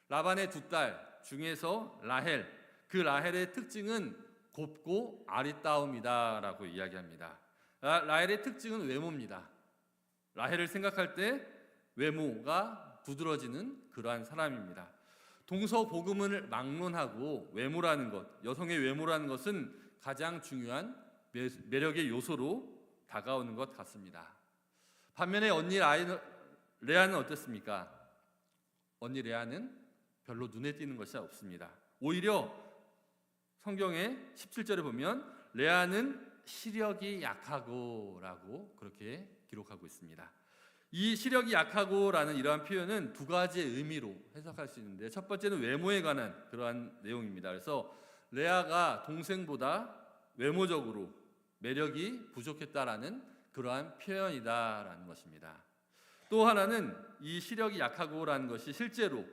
라반의 두 딸 중에서 라헬, 그 라헬의 특징은 곱고 아리따움이다라고 이야기합니다. 라헬의 특징은 외모입니다. 라헬을 생각할 때 외모가 두드러지는 그러한 사람입니다. 동서고금을 막론하고 외모라는 것, 여성의 외모라는 것은 가장 중요한 매력의 요소로 다가오는 것 같습니다. 반면에 언니 레아는 어땠습니까? 언니 레아는 별로 눈에 띄는 것이 없습니다. 오히려 성경의 17절에 보면 레아는 시력이 약하고 라고 그렇게 기록하고 있습니다. 이 시력이 약하고라는 이러한 표현은 두 가지의 의미로 해석할 수 있는데, 첫 번째는 외모에 관한 그러한 내용입니다. 그래서 레아가 동생보다 외모적으로 매력이 부족했다라는 그러한 표현이다라는 것입니다. 또 하나는 이 시력이 약하고라는 것이 실제로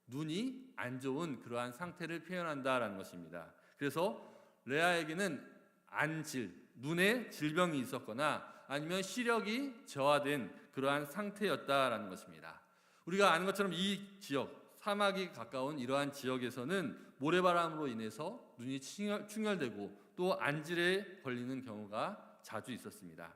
눈이 안 좋은 그러한 상태를 표현한다라는 것입니다. 그래서 레아에게는 안질, 눈에 질병이 있었거나 아니면 시력이 저하된 그러한 상태였다라는 것입니다. 우리가 아는 것처럼 이 지역, 사막이 가까운 이러한 지역에서는 모래바람으로 인해서 눈이 충혈되고 또 안질에 걸리는 경우가 자주 있었습니다.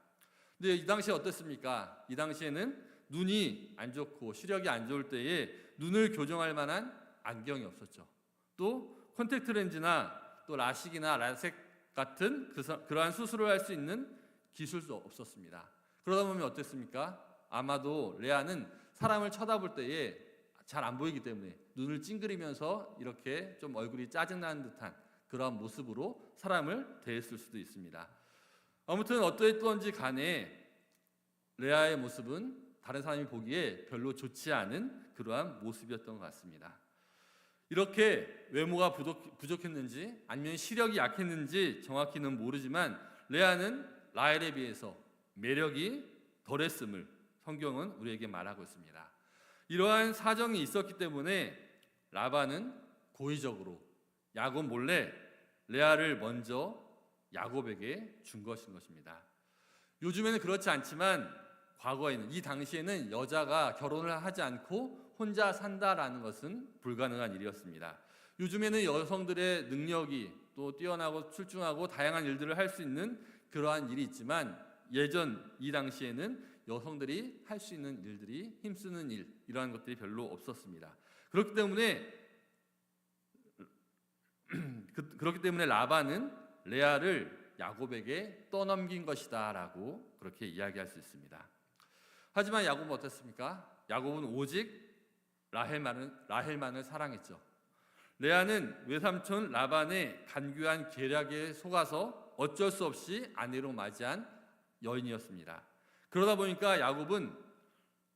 근데 이 당시에 어땠습니까? 이 당시에는 눈이 안 좋고 시력이 안 좋을 때에 눈을 교정할 만한 안경이 없었죠. 또 콘택트 렌즈나 또 라식이나 라섹 같은 그러한 수술을 할 수 있는 기술도 없었습니다. 그러다 보면 어땠습니까? 아마도 레아는 사람을 쳐다볼 때에 잘 안 보이기 때문에 눈을 찡그리면서 이렇게 좀 얼굴이 짜증나는 듯한 그런 모습으로 사람을 대했을 수도 있습니다. 아무튼 어떠했던지 간에 레아의 모습은 다른 사람이 보기에 별로 좋지 않은 그러한 모습이었던 것 같습니다. 이렇게 외모가 부족했는지 아니면 시력이 약했는지 정확히는 모르지만 레아는 라헬에 비해서 매력이 덜했음을 성경은 우리에게 말하고 있습니다. 이러한 사정이 있었기 때문에 라반은 고의적으로 야곱 몰래 레아를 먼저 야곱에게 준 것인 것입니다. 요즘에는 그렇지 않지만 과거에는, 이 당시에는 여자가 결혼을 하지 않고 혼자 산다라는 것은 불가능한 일이었습니다. 요즘에는 여성들의 능력이 또 뛰어나고 출중하고 다양한 일들을 할 수 있는 그러한 일이 있지만, 예전 이 당시에는 여성들이 할 수 있는 일들이, 힘쓰는 일, 이러한 것들이 별로 없었습니다. 그렇기 때문에 라반은 레아를 야곱에게 떠넘긴 것이다 라고 그렇게 이야기할 수 있습니다. 하지만 야곱은 어땠습니까? 야곱은 오직 라헬만을 사랑했죠. 레아는 외삼촌 라반의 간교한 계략에 속아서 어쩔 수 없이 아내로 맞이한 여인이었습니다. 그러다 보니까 야곱은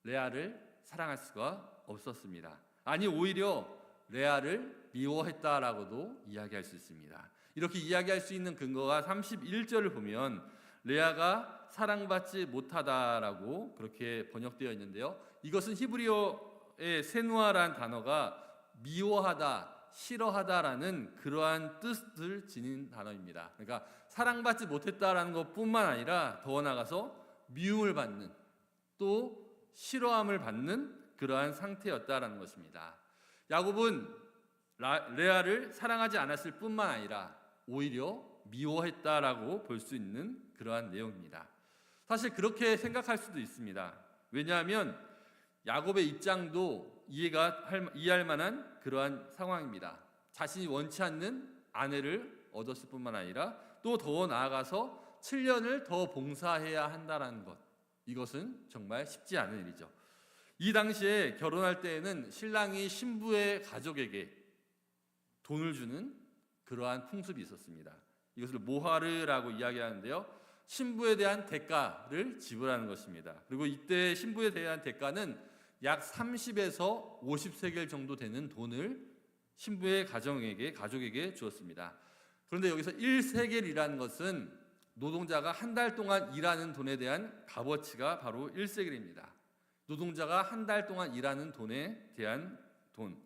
레아를 사랑할 수가 없었습니다. 아니, 오히려 레아를 미워했다라고도 이야기할 수 있습니다. 이렇게 이야기할 수 있는 근거가 31절을 보면 레아가 사랑받지 못하다라고 그렇게 번역되어 있는데요. 이것은 히브리어의 세누아라는 단어가 미워하다, 싫어하다라는 그러한 뜻을 지닌 단어입니다. 그러니까 사랑받지 못했다라는 것뿐만 아니라 더 나아가서 미움을 받는, 또 싫어함을 받는 그러한 상태였다라는 것입니다. 야곱은 레아를 사랑하지 않았을 뿐만 아니라 오히려 미워했다라고 볼 수 있는 그러한 내용입니다. 사실 그렇게 생각할 수도 있습니다. 왜냐하면 야곱의 입장도 이해할 만한 그러한 상황입니다. 자신이 원치 않는 아내를 얻었을 뿐만 아니라 또 더 나아가서 7년을 더 봉사해야 한다는 것, 이것은 정말 쉽지 않은 일이죠. 이 당시에 결혼할 때에는 신랑이 신부의 가족에게 돈을 주는 그러한 풍습이 있었습니다. 이것을 모하르라고 이야기하는데요, 신부에 대한 대가를 지불하는 것입니다. 그리고 이때 신부에 대한 대가는 약 30에서 50세겔 정도 되는 돈을 신부의 가족에게 주었습니다. 그런데 여기서 1세겔이라는 것은 노동자가 한 달 동안 일하는 돈에 대한 값어치가 바로 1세겔입니다. 노동자가 한 달 동안 일하는 돈에 대한 돈.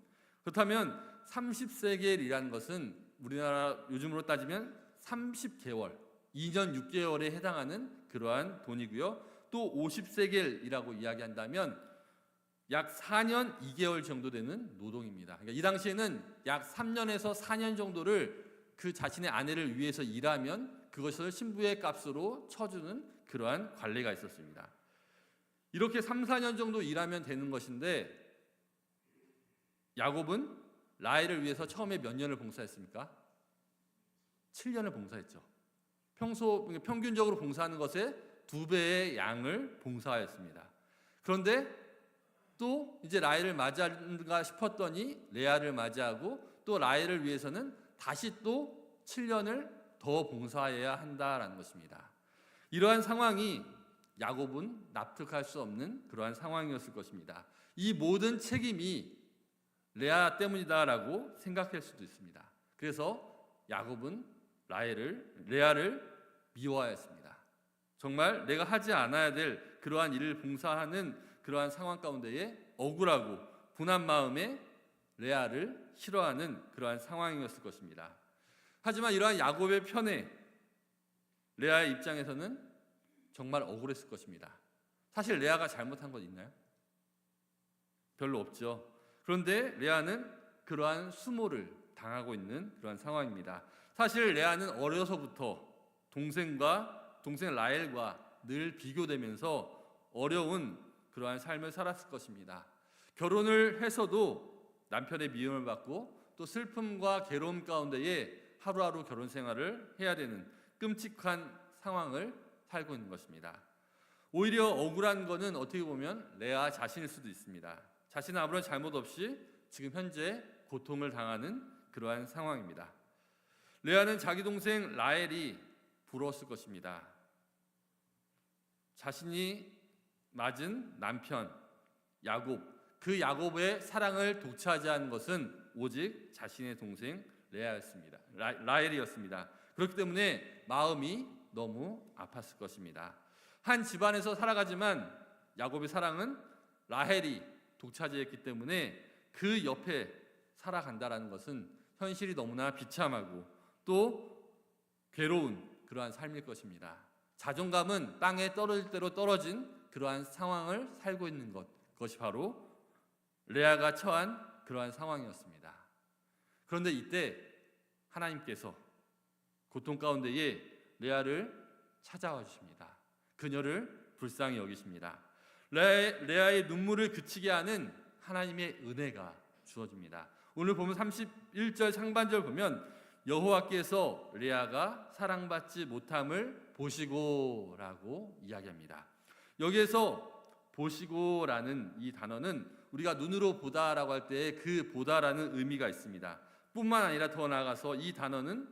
그렇다면 30세겔이라는 것은 우리나라 요즘으로 따지면 30개월, 2년 6개월에 해당하는 그러한 돈이고요. 또 50세겔이라고 이야기한다면 약 4년 2개월 정도 되는 노동입니다. 그러니까 이 당시에는 약 3년에서 4년 정도를 그 자신의 아내를 위해서 일하면 그것을 신부의 값으로 쳐주는 그러한 관례가 있었습니다. 이렇게 3, 4년 정도 일하면 되는 것인데 야곱은 라헬을 위해서 처음에 몇 년을 봉사했습니까? 7년을 봉사했죠. 평균적으로 봉사하는 것의 2배의 양을 봉사하였습니다. 그런데 또 이제 라헬을 맞이한가 싶었더니 레아를 맞이하고 또 라헬을 위해서는 다시 또 7년을 더 봉사해야 한다라는 것입니다. 이러한 상황이 야곱은 납득할 수 없는 그러한 상황이었을 것입니다. 이 모든 책임이 레아 때문이다라고 생각할 수도 있습니다. 그래서 야곱은 레아를 미워하였습니다. 정말 내가 하지 않아야 될 그러한 일을 봉사하는 그러한 상황 가운데에 억울하고 분한 마음에 레아를 싫어하는 그러한 상황이었을 것입니다. 하지만 이러한 야곱의 편에 레아의 입장에서는 정말 억울했을 것입니다. 사실 레아가 잘못한 것 있나요? 별로 없죠. 그런데 레아는 그러한 수모를 당하고 있는 그러한 상황입니다. 사실 레아는 어려서부터 동생 라헬과 늘 비교되면서 어려운 그러한 삶을 살았을 것입니다. 결혼을 해서도 남편의 미움을 받고 또 슬픔과 괴로움 가운데에 하루하루 결혼 생활을 해야 되는 끔찍한 상황을 살고 있는 것입니다. 오히려 억울한 것은 어떻게 보면 레아 자신일 수도 있습니다. 자신은 아무런 잘못 없이 지금 현재 고통을 당하는 그러한 상황입니다. 레아는 자기 동생 라헬이 부러웠을 것입니다. 자신이 맞은 남편 야곱, 그 야곱의 사랑을 독차지한 것은 오직 자신의 동생 레아였습니다. 라헬이었습니다. 그렇기 때문에 마음이 너무 아팠을 것입니다. 한 집안에서 살아가지만 야곱의 사랑은 라헬이 독차지했기 때문에 그 옆에 살아간다라는 것은 현실이 너무나 비참하고 또 괴로운 그러한 삶일 것입니다. 자존감은 땅에 떨어질 대로 떨어진 그러한 상황을 살고 있는 것이 바로 레아가 처한 그러한 상황이었습니다. 그런데 이때 하나님께서 고통 가운데에 레아를 찾아와 주십니다. 그녀를 불쌍히 여기십니다. 레아의 눈물을 그치게 하는 하나님의 은혜가 주어집니다. 오늘 보면 31절 상반절 보면 여호와께서 레아가 사랑받지 못함을 보시고라고 이야기합니다. 여기에서 보시고라는 이 단어는 우리가 눈으로 보다라고 할 때 그 보다라는 의미가 있습니다. 뿐만 아니라 더 나아가서 이 단어는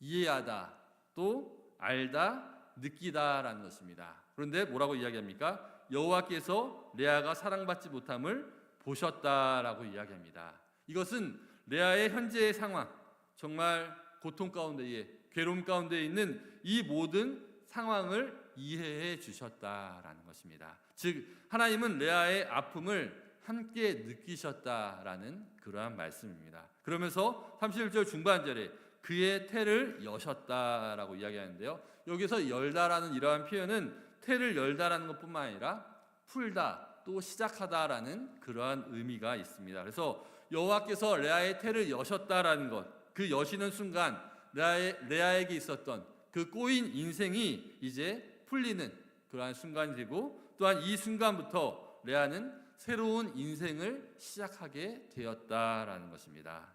이해하다, 또 알다, 느끼다라는 것입니다. 그런데 뭐라고 이야기합니까? 여호와께서 레아가 사랑받지 못함을 보셨다라고 이야기합니다. 이것은 레아의 현재의 상황, 정말 고통 가운데에 괴로움 가운데에 있는 이 모든 상황을 이해해 주셨다라는 것입니다. 즉 하나님은 레아의 아픔을 함께 느끼셨다라는 그러한 말씀입니다. 그러면서 31절 중반절에 그의 태를 여셨다라고 이야기하는데요. 여기서 열다라는 이러한 표현은 태를 열다라는 것뿐만 아니라 풀다, 또 시작하다라는 그러한 의미가 있습니다. 그래서 여호와께서 레아의 태를 여셨다라는 것, 그 여시는 순간 레아에게 있었던 그 꼬인 인생이 이제 풀리는 그러한 순간이 되고, 또한 이 순간부터 레아는 새로운 인생을 시작하게 되었다라는 것입니다.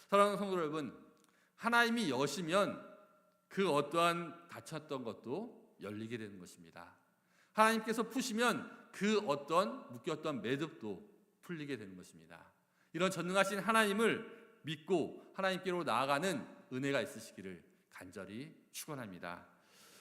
사랑하는 성도 여러분, 하나님이 여시면 그 어떠한 닫혔던 것도 열리게 되는 것입니다. 하나님께서 푸시면 그 어떤 묶였던 매듭도 풀리게 되는 것입니다. 이런 전능하신 하나님을 믿고 하나님께로 나아가는 은혜가 있으시기를 간절히 축원합니다.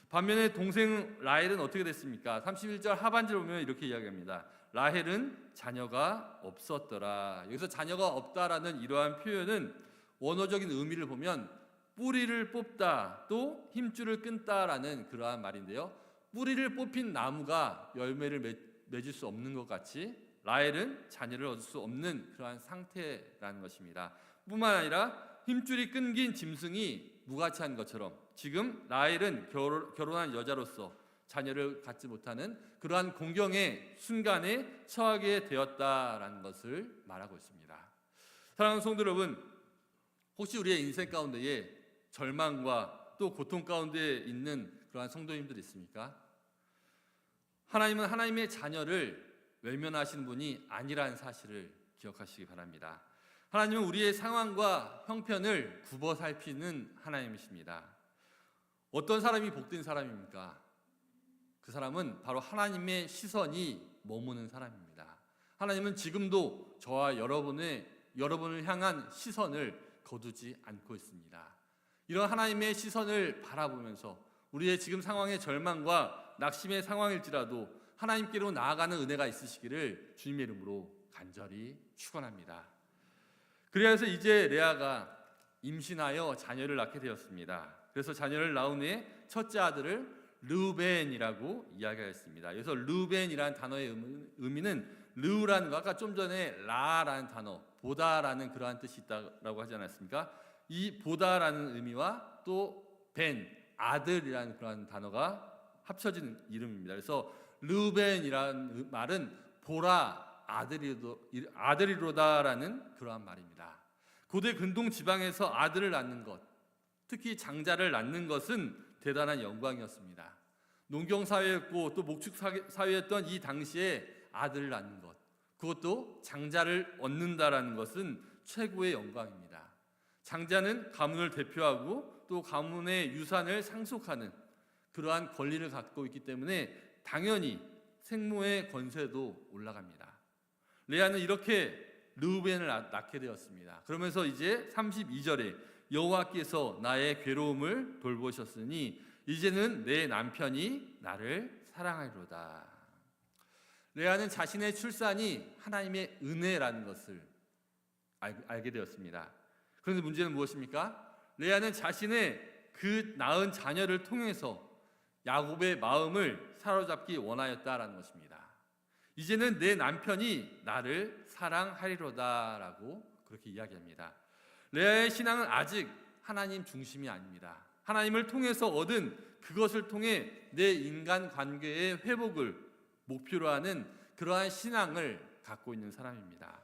반면에 동생 라헬은 어떻게 됐습니까? 31절 하반절 보면 이렇게 이야기합니다. 라헬은 자녀가 없었더라. 여기서 자녀가 없다라는 이러한 표현은 원어적인 의미를 보면 뿌리를 뽑다, 또 힘줄을 끊다라는 그러한 말인데요. 뿌리를 뽑힌 나무가 열매를 맺을 수 없는 것 같이 라헬은 자녀를 얻을 수 없는 그러한 상태라는 것입니다. 뿐만 아니라 힘줄이 끊긴 짐승이 무가치한 것처럼 지금 라헬은 결혼한 여자로서 자녀를 갖지 못하는 그러한 공경의 순간에 처하게 되었다라는 것을 말하고 있습니다. 사랑하는 성도 여러분, 혹시 우리의 인생 가운데에 절망과 또 고통 가운데 있는 그러한 성도님들 있습니까? 하나님은 하나님의 자녀를 외면하시는 분이 아니라는 사실을 기억하시기 바랍니다. 하나님은 우리의 상황과 형편을 굽어 살피는 하나님이십니다. 어떤 사람이 복된 사람입니까? 그 사람은 바로 하나님의 시선이 머무는 사람입니다. 하나님은 지금도 저와 여러분을 향한 시선을 거두지 않고 있습니다. 이런 하나님의 시선을 바라보면서 우리의 지금 상황의 절망과 낙심의 상황일지라도 하나님께로 나아가는 은혜가 있으시기를 주님의 이름으로 간절히 축원합니다. 그래서 이제 레아가 임신하여 자녀를 낳게 되었습니다. 그래서 자녀를 낳은 후에 첫째 아들을 르우벤이라고 이야기하였습니다. 그래서 르우벤이라는 단어의 의미는 르우라는 거, 아까 좀 전에 라라는 단어, 보다라는 그러한 뜻이 있다고 하지 않았습니까? 이 보다라는 의미와 또 벤, 아들이라는 그러한 단어가 합쳐진 이름입니다. 그래서 르우벤이라는 말은 보라, 아들이로다라는 그러한 말입니다. 고대 근동 지방에서 아들을 낳는 것, 특히 장자를 낳는 것은 대단한 영광이었습니다. 농경 사회였고 또 목축 사회였던 이 당시에 아들을 낳는 것, 그것도 장자를 얻는다라는 것은 최고의 영광입니다. 장자는 가문을 대표하고 또 가문의 유산을 상속하는 그러한 권리를 갖고 있기 때문에 당연히 생모의 권세도 올라갑니다. 레아는 이렇게 르우벤을 낳게 되었습니다. 그러면서 이제 32절에 여호와께서 나의 괴로움을 돌보셨으니 이제는 내 남편이 나를 사랑하리로다. 레아는 자신의 출산이 하나님의 은혜라는 것을 알게 되었습니다. 그런데 문제는 무엇입니까? 레아는 자신의 그 낳은 자녀를 통해서 야곱의 마음을 사로잡기 원하였다라는 것입니다. 이제는 내 남편이 나를 사랑하리로다라고 그렇게 이야기합니다. 레아의 신앙은 아직 하나님 중심이 아닙니다. 하나님을 통해서 얻은 그것을 통해 내 인간 관계의 회복을 목표로 하는 그러한 신앙을 갖고 있는 사람입니다.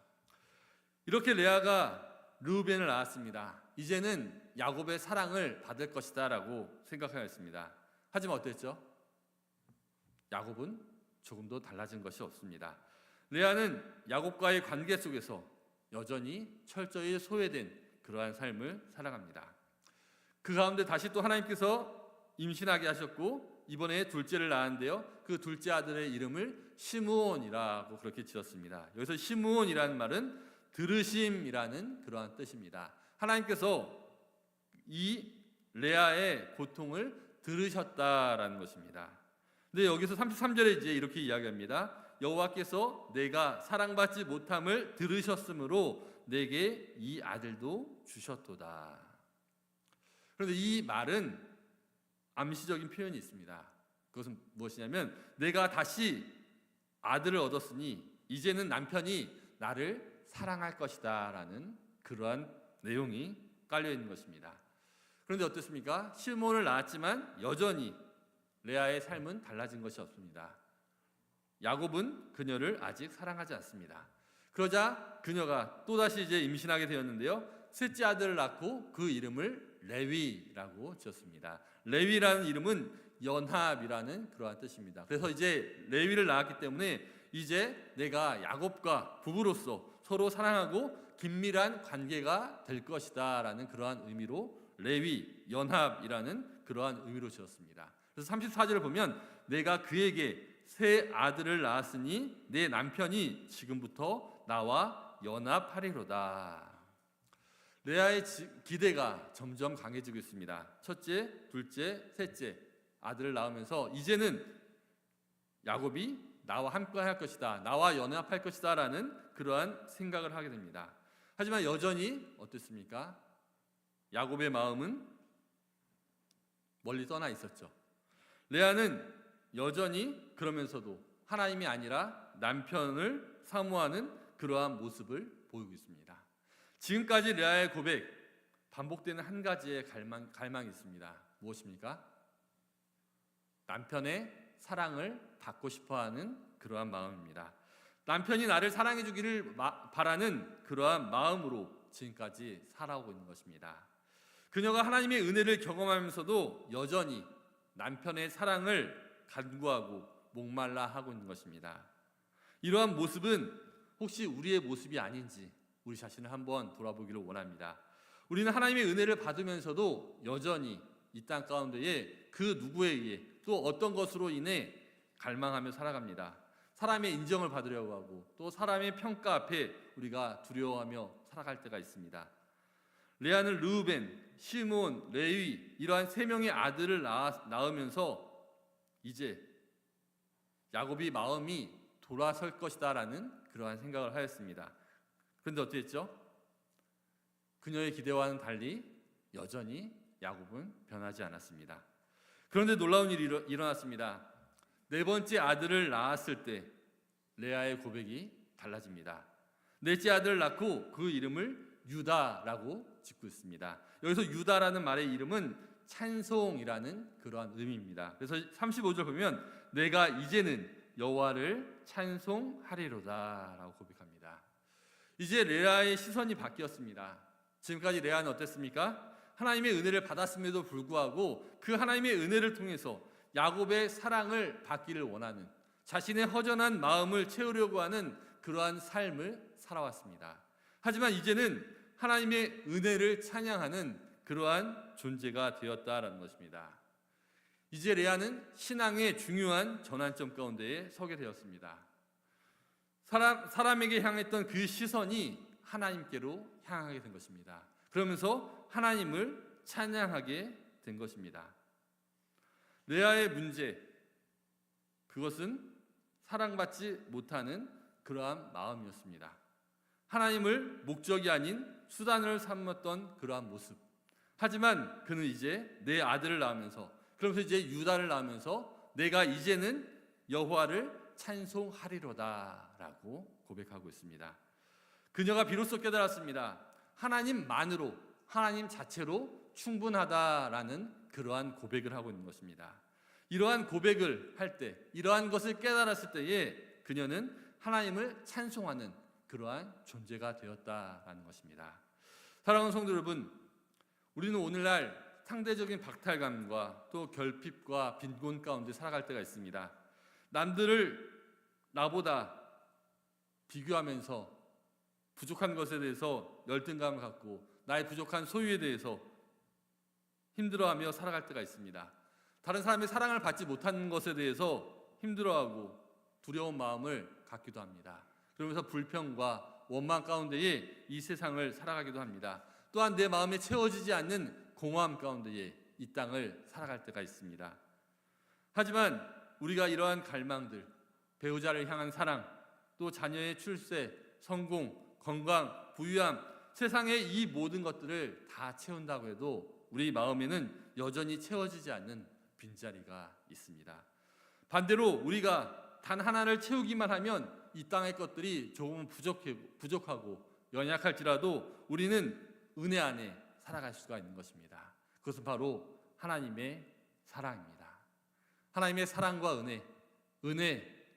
이렇게 레아가 르우벤을 낳았습니다. 이제는 야곱의 사랑을 받을 것이다 라고 생각하였습니다. 하지만 어땠죠? 야곱은 조금도 달라진 것이 없습니다. 레아는 야곱과의 관계 속에서 여전히 철저히 소외된 그러한 삶을 살아갑니다. 그 가운데 다시 또 하나님께서 임신하게 하셨고 이번에 둘째를 낳았는데요, 그 둘째 아들의 이름을 시므온이라고 그렇게 지었습니다. 여기서 시므온이라는 말은 들으심이라는 그러한 뜻입니다. 하나님께서 이 레아의 고통을 들으셨다라는 것입니다. 근데 여기서 33절에 이제 이렇게 이야기합니다. 여호와께서 내가 사랑받지 못함을 들으셨으므로 내게 이 아들도 주셨도다. 그런데 이 말은 암시적인 표현이 있습니다. 그것은 무엇이냐면 내가 다시 아들을 얻었으니 이제는 남편이 나를 사랑할 것이다 라는 그러한 내용이 깔려있는 것입니다. 그런데 어떻습니까? 시므온을 낳았지만 여전히 레아의 삶은 달라진 것이 없습니다. 야곱은 그녀를 아직 사랑하지 않습니다. 그러자 그녀가 또다시 이제 임신하게 되었는데요, 셋째 아들을 낳고 그 이름을 레위라고 지었습니다. 레위라는 이름은 연합이라는 그러한 뜻입니다. 그래서 이제 레위를 낳았기 때문에 이제 내가 야곱과 부부로서 서로 사랑하고 긴밀한 관계가 될 것이다 라는 그러한 의미로 레위, 연합이라는 그러한 의미로 지었습니다. 그래서 34절을 보면 내가 그에게 새 아들을 낳았으니 내 남편이 지금부터 나와 연합하리로다. 레아의 기대가 점점 강해지고 있습니다. 첫째, 둘째, 셋째 아들을 낳으면서 이제는 야곱이 나와 함께 할 것이다, 나와 연합할 것이다 라는 그러한 생각을 하게 됩니다. 하지만 여전히 어땠습니까? 야곱의 마음은 멀리 떠나 있었죠. 레아는 여전히 그러면서도 하나님이 아니라 남편을 사모하는 그러한 모습을 보이고 있습니다. 지금까지 레아의 고백, 반복되는 한 가지의 갈망이 있습니다. 무엇입니까? 남편의 사랑을 받고 싶어하는 그러한 마음입니다. 남편이 나를 사랑해 주기를 바라는 그러한 마음으로 지금까지 살아오고 있는 것입니다. 그녀가 하나님의 은혜를 경험하면서도 여전히 남편의 사랑을 간구하고 목말라 하고 있는 것입니다. 이러한 모습은 혹시 우리의 모습이 아닌지 우리 자신을 한번 돌아보기를 원합니다. 우리는 하나님의 은혜를 받으면서도 여전히 이 땅 가운데에 그 누구에 의해 또 어떤 것으로 인해 갈망하며 살아갑니다. 사람의 인정을 받으려고 하고 또 사람의 평가 앞에 우리가 두려워하며 살아갈 때가 있습니다. 레아는 르우벤, 시므온, 레위 이러한 세 명의 아들을 낳으면서 이제 야곱이 마음이 돌아설 것이다라는 그러한 생각을 하였습니다. 그런데 어떻게 했죠? 그녀의 기대와는 달리 여전히 야곱은 변하지 않았습니다. 그런데 놀라운 일이 일어났습니다. 네 번째 아들을 낳았을 때 레아의 고백이 달라집니다. 넷째 아들을 낳고 그 이름을 유다라고 짓고 있습니다. 여기서 유다라는 말의 이름은 찬송이라는 그러한 의미입니다. 그래서 35절 보면 내가 이제는 여호와를 찬송하리로다라고 고백합니다. 이제 레아의 시선이 바뀌었습니다. 지금까지 레아는 어땠습니까? 하나님의 은혜를 받았음에도 불구하고 그 하나님의 은혜를 통해서 야곱의 사랑을 받기를 원하는, 자신의 허전한 마음을 채우려고 하는 그러한 삶을 살아왔습니다. 하지만 이제는 하나님의 은혜를 찬양하는 그러한 존재가 되었다라는 것입니다. 이제 레아는 신앙의 중요한 전환점 가운데에 서게 되었습니다. 사람에게 향했던 그 시선이 하나님께로 향하게 된 것입니다. 그러면서 하나님을 찬양하게 된 것입니다. 레아의 문제, 그것은 사랑받지 못하는 그러한 마음이었습니다. 하나님을 목적이 아닌 수단을 삼았던 그러한 모습. 하지만 그는 이제 내 아들을 낳으면서, 그러면서 이제 유다를 낳으면서 내가 이제는 여호와를 찬송하리로다라고 고백하고 있습니다. 그녀가 비로소 깨달았습니다. 하나님만으로, 하나님 자체로 충분하다라는 그러한 고백을 하고 있는 것입니다. 이러한 고백을 할 때, 이러한 것을 깨달았을 때에 그녀는 하나님을 찬송하는 그러한 존재가 되었다라는 것입니다. 사랑하는 성도 여러분, 우리는 오늘날 상대적인 박탈감과 또 결핍과 빈곤 가운데 살아갈 때가 있습니다. 남들을 나보다 비교하면서 부족한 것에 대해서 열등감을 갖고 나의 부족한 소유에 대해서 힘들어하며 살아갈 때가 있습니다. 다른 사람의 사랑을 받지 못하는 것에 대해서 힘들어하고 두려운 마음을 갖기도 합니다. 그러면서 불평과 원망 가운데에 이 세상을 살아가기도 합니다. 또한 내 마음에 채워지지 않는 공허함 가운데에 이 땅을 살아갈 때가 있습니다. 하지만 우리가 이러한 갈망들, 배우자를 향한 사랑, 또 자녀의 출세, 성공, 건강, 부유함, 세상의 이 모든 것들을 다 채운다고 해도 우리 마음에는 여전히 채워지지 않는 빈자리가 있습니다. 반대로 우리가 단 하나를 채우기만 하면 이 땅의 것들이 조금 부족하고 연약할지라도 우리는 은혜 안에 살아갈 수가 있는 것입니다. 그것은 바로 하나님의 사랑입니다. 하나님의 사랑과 은혜,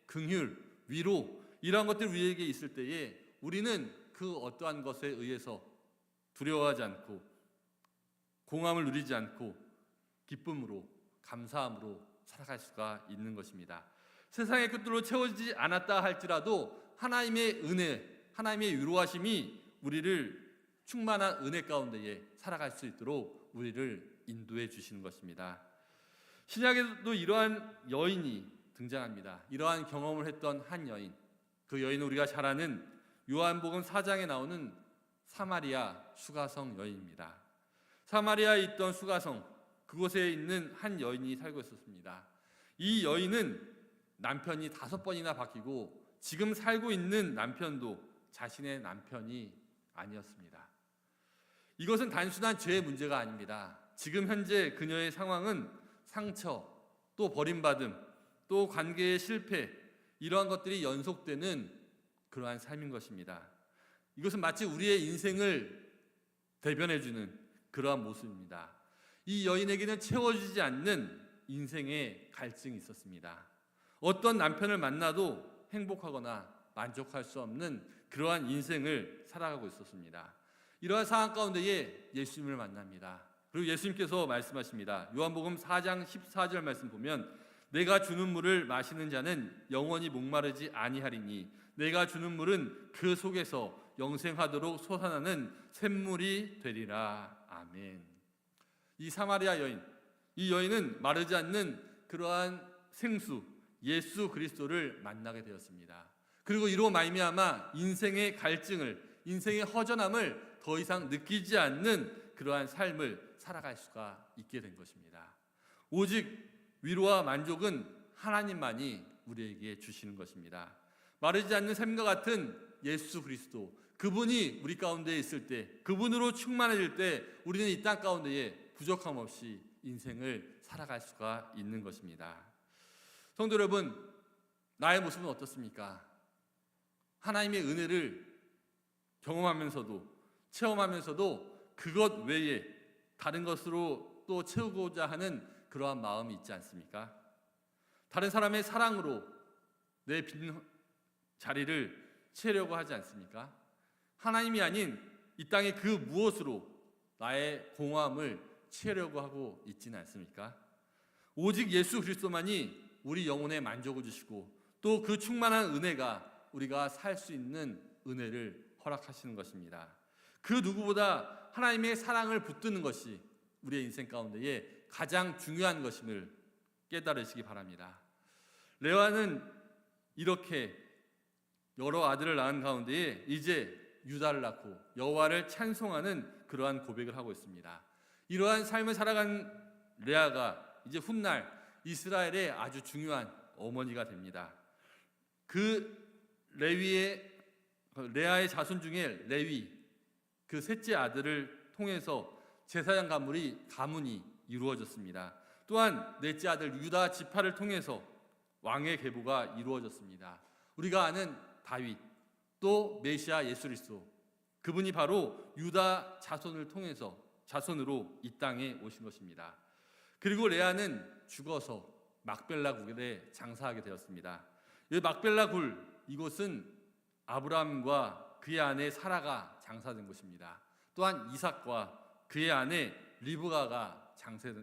긍휼, 위로 이러한 것들이 우리에게 있을 때에 우리는 그 어떠한 것에 의해서 두려워하지 않고 공함을 누리지 않고 기쁨으로 감사함으로 살아갈 수가 있는 것입니다. 세상의 것들로 채워지지 않았다 할지라도 하나님의 은혜, 하나님의 위로하심이 우리를 충만한 은혜 가운데에 살아갈 수 있도록 우리를 인도해 주시는 것입니다. 신약에도 이러한 여인이 등장합니다. 이러한 경험을 했던 한 여인, 그 여인은 우리가 잘 아는 요한복음 4장에 나오는 사마리아 수가성 여인입니다. 사마리아에 있던 수가성, 그곳에 있는 한 여인이 살고 있었습니다. 이 여인은 남편이 5번이나 바뀌고 지금 살고 있는 남편도 자신의 남편이 아니었습니다. 이것은 단순한 죄의 문제가 아닙니다. 지금 현재 그녀의 상황은 상처, 또 버림받음, 또 관계의 실패, 이러한 것들이 연속되는 그러한 삶인 것입니다. 이것은 마치 우리의 인생을 대변해주는 그러한 모습입니다. 이 여인에게는 채워지지 않는 인생의 갈증이 있었습니다. 어떤 남편을 만나도 행복하거나 만족할 수 없는 그러한 인생을 살아가고 있었습니다. 이러한 상황 가운데에 예수님을 만납니다. 그리고 예수님께서 말씀하십니다. 요한복음 4장 14절 말씀 보면 내가 주는 물을 마시는 자는 영원히 목마르지 아니하리니 내가 주는 물은 그 속에서 영생하도록 솟아나는 샘물이 되리라. 아멘. 이 사마리아 여인, 이 여인은 마르지 않는 그러한 생수 예수 그리스도를 만나게 되었습니다. 그리고 이로 말미암아 인생의 갈증을, 인생의 허전함을 더 이상 느끼지 않는 그러한 삶을 살아갈 수가 있게 된 것입니다. 오직 위로와 만족은 하나님만이 우리에게 주시는 것입니다. 마르지 않는 샘과 같은 예수 그리스도, 그분이 우리 가운데 있을 때, 그분으로 충만해질 때 우리는 이 땅 가운데에 부족함 없이 인생을 살아갈 수가 있는 것입니다. 성도 여러분, 나의 모습은 어떻습니까? 하나님의 은혜를 경험하면서도, 체험하면서도 그것 외에 다른 것으로 또 채우고자 하는 그러한 마음이 있지 않습니까? 다른 사람의 사랑으로 내 빈 자리를 채우려고 하지 않습니까? 하나님이 아닌 이 땅의 그 무엇으로 나의 공허함을 채우려고 하고 있지는 않습니까? 오직 예수 그리스도만이 우리 영혼에 만족을 주시고 또 그 충만한 은혜가 우리가 살 수 있는 은혜를 허락하시는 것입니다. 그 누구보다 하나님의 사랑을 붙드는 것이 우리의 인생 가운데에 가장 중요한 것임을 깨달으시기 바랍니다. 레아는 이렇게 여러 아들을 낳은 가운데에 이제 유다를 낳고 여호와를 찬송하는 그러한 고백을 하고 있습니다. 이러한 삶을 살아간 레아가 이제 훗날 이스라엘의 아주 중요한 어머니가 됩니다. 그 레아의 자손 중에 레위, 그 셋째 아들을 통해서 제사장 가문이 이루어졌습니다. 또한 넷째 아들 유다 지파를 통해서 왕의 계보가 이루어졌습니다. 우리가 아는 다윗, 또 메시아 예수 그리스도, 그분이 바로 유다 자손으로 이 땅에 오신 것입니다. 그리고 레아는 죽어서 막벨라 굴에 장사하게 되었습니다. 이 막벨라 굴, 이곳은 아브라함과 그의 아내 사라가 장사된 곳입니다. 또한 이삭과 그의 아내 리브가가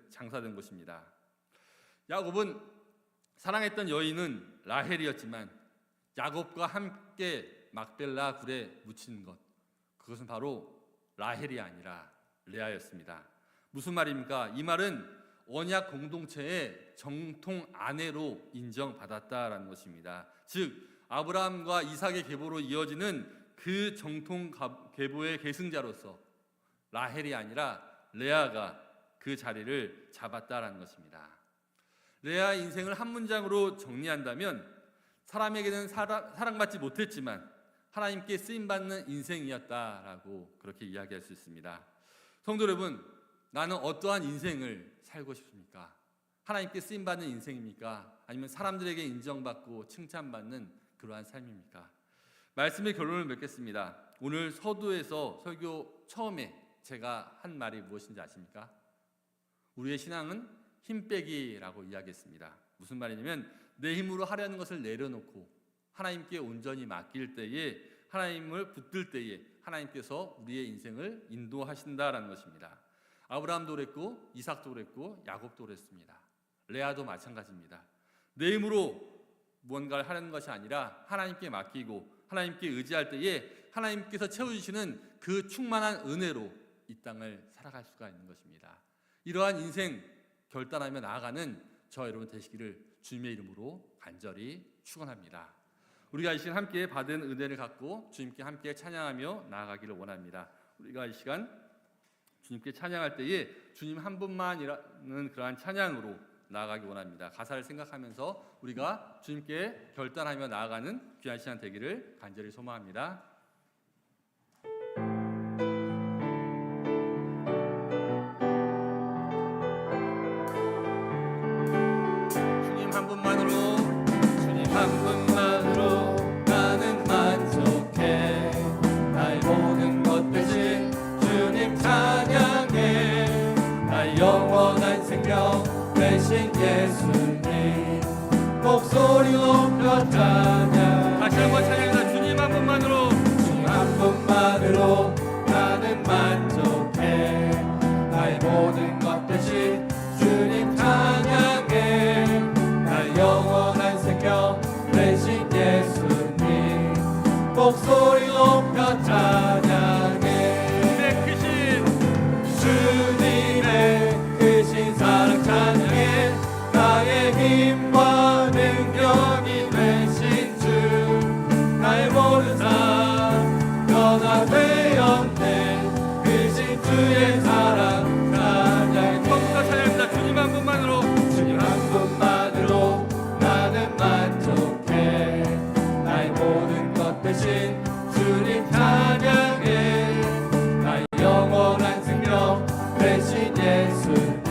장사된 곳입니다. 야곱은 사랑했던 여인은 라헬이었지만 야곱과 함께 막벨라 굴에 묻힌 것, 그것은 바로 라헬이 아니라 레아였습니다. 무슨 말입니까? 이 말은 언약 공동체의 정통 아내로 인정받았다라는 것입니다. 즉 아브라함과 이삭의 계보로 이어지는 그 정통 계보의 계승자로서 라헬이 아니라 레아가 그 자리를 잡았다라는 것입니다. 레아의 인생을 한 문장으로 정리한다면 사람에게는 사랑받지 못했지만 하나님께 쓰임받는 인생이었다라고 그렇게 이야기할 수 있습니다. 성도 여러분, 나는 어떠한 인생을 살고 싶습니까? 하나님께 쓰임받는 인생입니까? 아니면 사람들에게 인정받고 칭찬받는 그러한 삶입니까? 말씀의 결론을 맺겠습니다. 오늘 서두에서 설교 처음에 제가 한 말이 무엇인지 아십니까? 우리의 신앙은 힘 빼기라고 이야기했습니다. 무슨 말이냐면 내 힘으로 하려는 것을 내려놓고 하나님께 온전히 맡길 때에, 하나님을 붙들 때에 하나님께서 우리의 인생을 인도하신다라는 것입니다. 아브라함도 그랬고 이삭도 그랬고 야곱도 그랬습니다. 레아도 마찬가지입니다. 내 힘으로 무언가를 하려는 것이 아니라 하나님께 맡기고 하나님께 의지할 때에 하나님께서 채워주시는 그 충만한 은혜로 이 땅을 살아갈 수가 있는 것입니다. 이러한 인생 결단하며 나아가는 저 여러분 되시기를 주님의 이름으로 간절히 축원합니다. 우리가 이 시간 함께 받은 은혜를 갖고 주님께 함께 찬양하며 나아가기를 원합니다. 우리가 이 시간 주님께 찬양할 때에 주님 한 분만이라는 그러한 찬양으로 나아가기 원합니다. 가사를 생각하면서 우리가 주님께 결단하며 나아가는 귀한 시간 되기를 간절히 소망합니다. 주님 한 분만으로 나는 만족해. 나의 모든 것 대신 주님 찬양해. 나의 영원한 생명 되신 예수님, 목소리 높여 찬양. 다시 한번 찬양합니다. 주님 한 분만으로, 주님 한 분만으로 나는 만족해. 나의 모든 것 대신 주님 찬양해. 나의 영원한 생명 대신 예수님 목소리 높여 찬양해. 주님의 크신 사랑 찬양해. 나의 힘과 능력이 되신 주 나의 모든 삶 변화되었네. 크신 주의 사랑 찬양해. 처음부터 찬양합니다. 주님 한 분만으로, 주님 한 분만으로 나는 만족해. 나의 모든 것 대신 주님 찬양해. 나의 영원한 생명 대신 예수님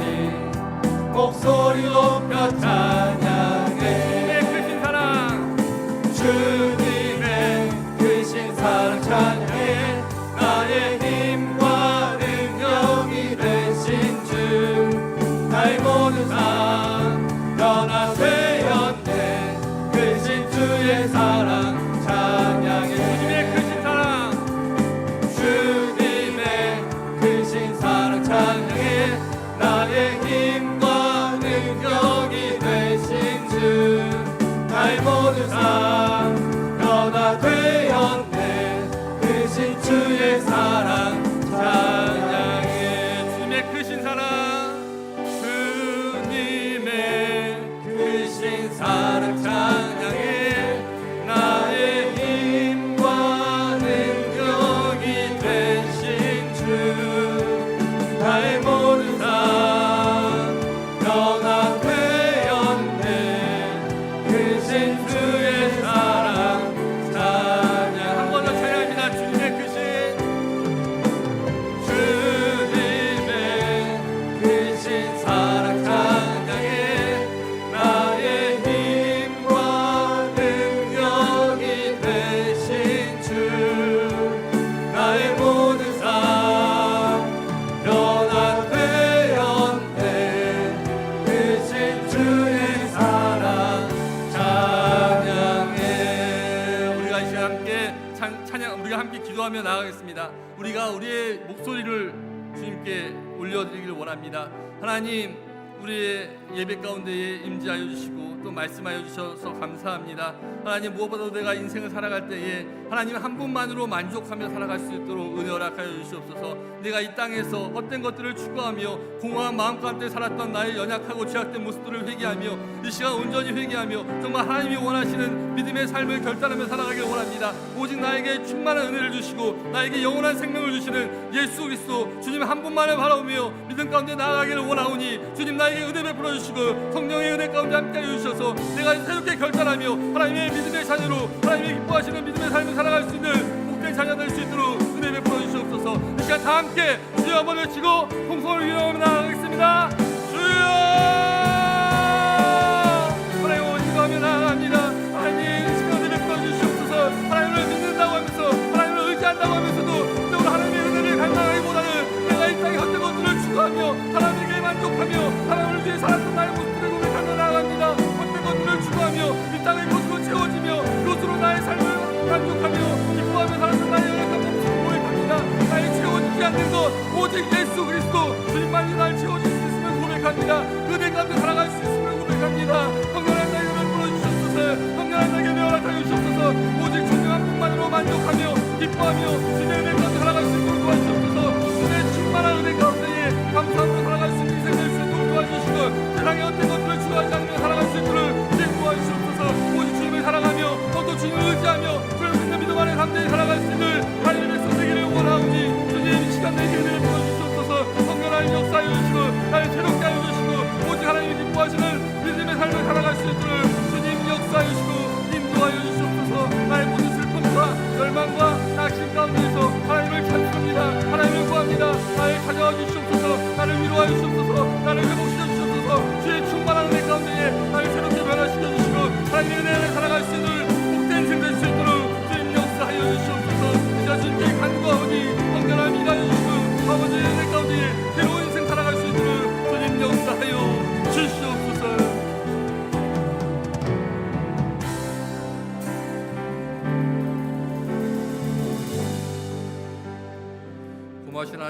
목소리 높여 찬양해. 크신 사랑, 주님의 크신 사랑 찬양해. 나의 힘과 능력이 되신 주 나의 모든 삶 변화되었네. 크신 주의 사랑 찬양해. 주님의 크신 사랑, 주님의 크신 사랑 찬양해. 나의 힘과 능력이 되신 주 나의 모든 삶 변화되었네. 크신 주의 사랑 찬양해. 주님의 크신 사랑, 주님의 크신 사랑 찬양해. 나의 힘과 능력이 되신 주 나의 모든 삶 변화되었네. 크신 주의 사랑 찬양. 한 번 더 찬양합니다. 주님의 크신, 주님의 크신 사랑 찬양해. 나의 힘과 능력이 되신 주 나의 모든 삶 변화되었네. 크신 주의 사랑 찬양해. 우리가 이 시간 함께 찬양, 우리가 함께 기도하며 나아가겠습니다. 우리가 우리의 목소리를 주님께 올려드리기를 원합니다. 하나님, 우리의 예배 가운데에 임재하여 주시고 또 말씀하여 주셔서 감사합니다. 하나님, 무엇보다도 내가 인생을 살아갈 때에 하나님 한 분만으로 만족하며 살아갈 수 있도록 은혜 허락하여 주시옵소서. 내가 이 땅에서 헛된 것들을 추구하며 공허한 마음 가운데 살았던 나의 연약하고 죄악된 모습들을 회개하며 이 시간 온전히 회개하며 정말 하나님이 원하시는 믿음의 삶을 결단하며 살아가길 원합니다. 오직 나에게 충만한 은혜를 주시고 나에게 영원한 생명을 주시는 예수 그리스도 주님 한 분만을 바라보며 믿음 가운데 나아가기를 원하오니 주님 나에게 은혜 베풀어 주시고 성령의 은혜 가운데 함께하여 주셔서 내가 새롭게 결단하며 하나님의 믿음의 자녀로 하나님의 기뻐하시는 믿음의 삶을 살아갈 수 있는 복된 자녀 될 수 있도록 은혜 베풀어 주시옵소서. 이 시간 다 함께 주여 한번 외치고 통성을 위로하며 나아가겠습니다. 주여! 하나님 원수하며 나아갑니다. 하나님 이 시간 은혜 베풀어 주시옵소서. 하나님을 믿는다고 하면서 하나님을 의지한다고 하면서도 적으로 하나님의 은혜를 갈망하기보다는 내가 이 땅의 헛된 것들을 추구하며 하나님에게 만족하며 하나님을 위해 살았던 나의 모습들을 고백하며 나아갑니다. 헛된 것들을 추구하며 이 땅의 것으로 채워지며 그것으로 나의 삶을 만족하며 기뻐하며 살았던 나의 연약한 모습을 고백합니다. 나의 채워지지 않는 것 오직 예수 그리스도 주님만이 날 채워줄 수 있음을 고백합니다. 은혜 가운데 살아갈 수 있음을 고백합니다. 성령의 나에게 베풀어 주셨소서. 성령의 나에게 허락하여 주셨소서. 오직 주님 한 분만으로 만족하며 기뻐하며 주님의 은혜 가운데 살아갈 수 있도록 도와주셨소서. 주님의 충만한 은혜 가운데에 감사하며 살아갈 수 있는 인생 될 수 있도록 도와주시고 세상의 어떤 것들을 추구하지 않으며 살아갈 수 있도록 도와주시옵소서. 오직 주님을 사랑하며 또 주님을 의지하며 주님을 믿는 믿음 안에 감대히 살아갈 수 있는 하나님의 백성 되기를 원하오니 주님 이 시간 내게 은혜를 보여주시옵소서. 성령 하나님 역사하여 주시고 나를 새롭게 하여 주시고 오직 하나님이 기뻐하시는 믿음의 삶을 살아갈 수 있도록 주님 역사하여 주시고 인도하여 주시옵소서. 나의 모든 슬픔과 절망과 낙심 가운데서 하나님을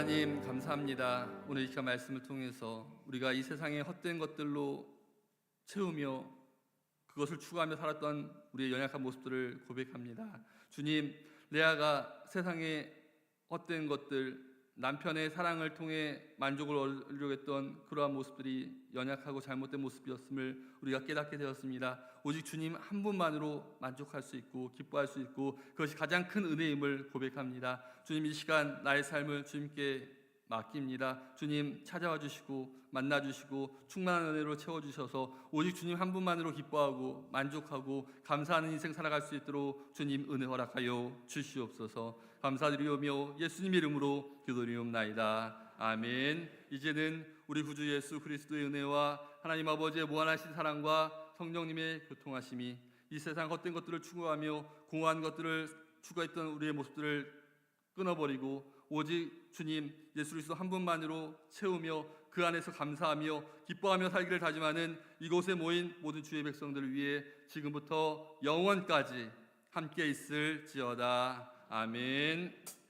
하나님 감사합니다. 오늘 이 시간 말씀을 통해서 우리가 이 세상의 헛된 것들로 채우며 그것을 추구하며 살았던 우리의 연약한 모습들을 고백합니다. 주님, 레아가 세상의 헛된 것들, 남편의 사랑을 통해 만족을 얻으려고 했던 그러한 모습들이 연약하고 잘못된 모습이었음을 우리가 깨닫게 되었습니다. 오직 주님 한 분만으로 만족할 수 있고 기뻐할 수 있고 그것이 가장 큰 은혜임을 고백합니다. 주님, 이 시간 나의 삶을 주님께 맡깁니다. 주님 찾아와 주시고 만나 주시고 충만한 은혜로 채워주셔서 오직 주님 한 분만으로 기뻐하고 만족하고 감사하는 인생 살아갈 수 있도록 주님 은혜 허락하여 주시옵소서. 감사드리오며 예수님 이름으로 기도드리옵나이다. 아멘. 이제는 우리 구주 예수 그리스도의 은혜와 하나님 아버지의 무한하신 사랑과 성령님의 교통하심이 이 세상 헛된 것들을 추구하며 공허한 것들을 추구했던 우리의 모습들을 끊어버리고 오직 주님 예수 그리스도 한 분만으로 채우며 그 안에서 감사하며 기뻐하며 살기를 다짐하는 이곳에 모인 모든 주의 백성들을 위해 지금부터 영원까지 함께 있을지어다. 아멘.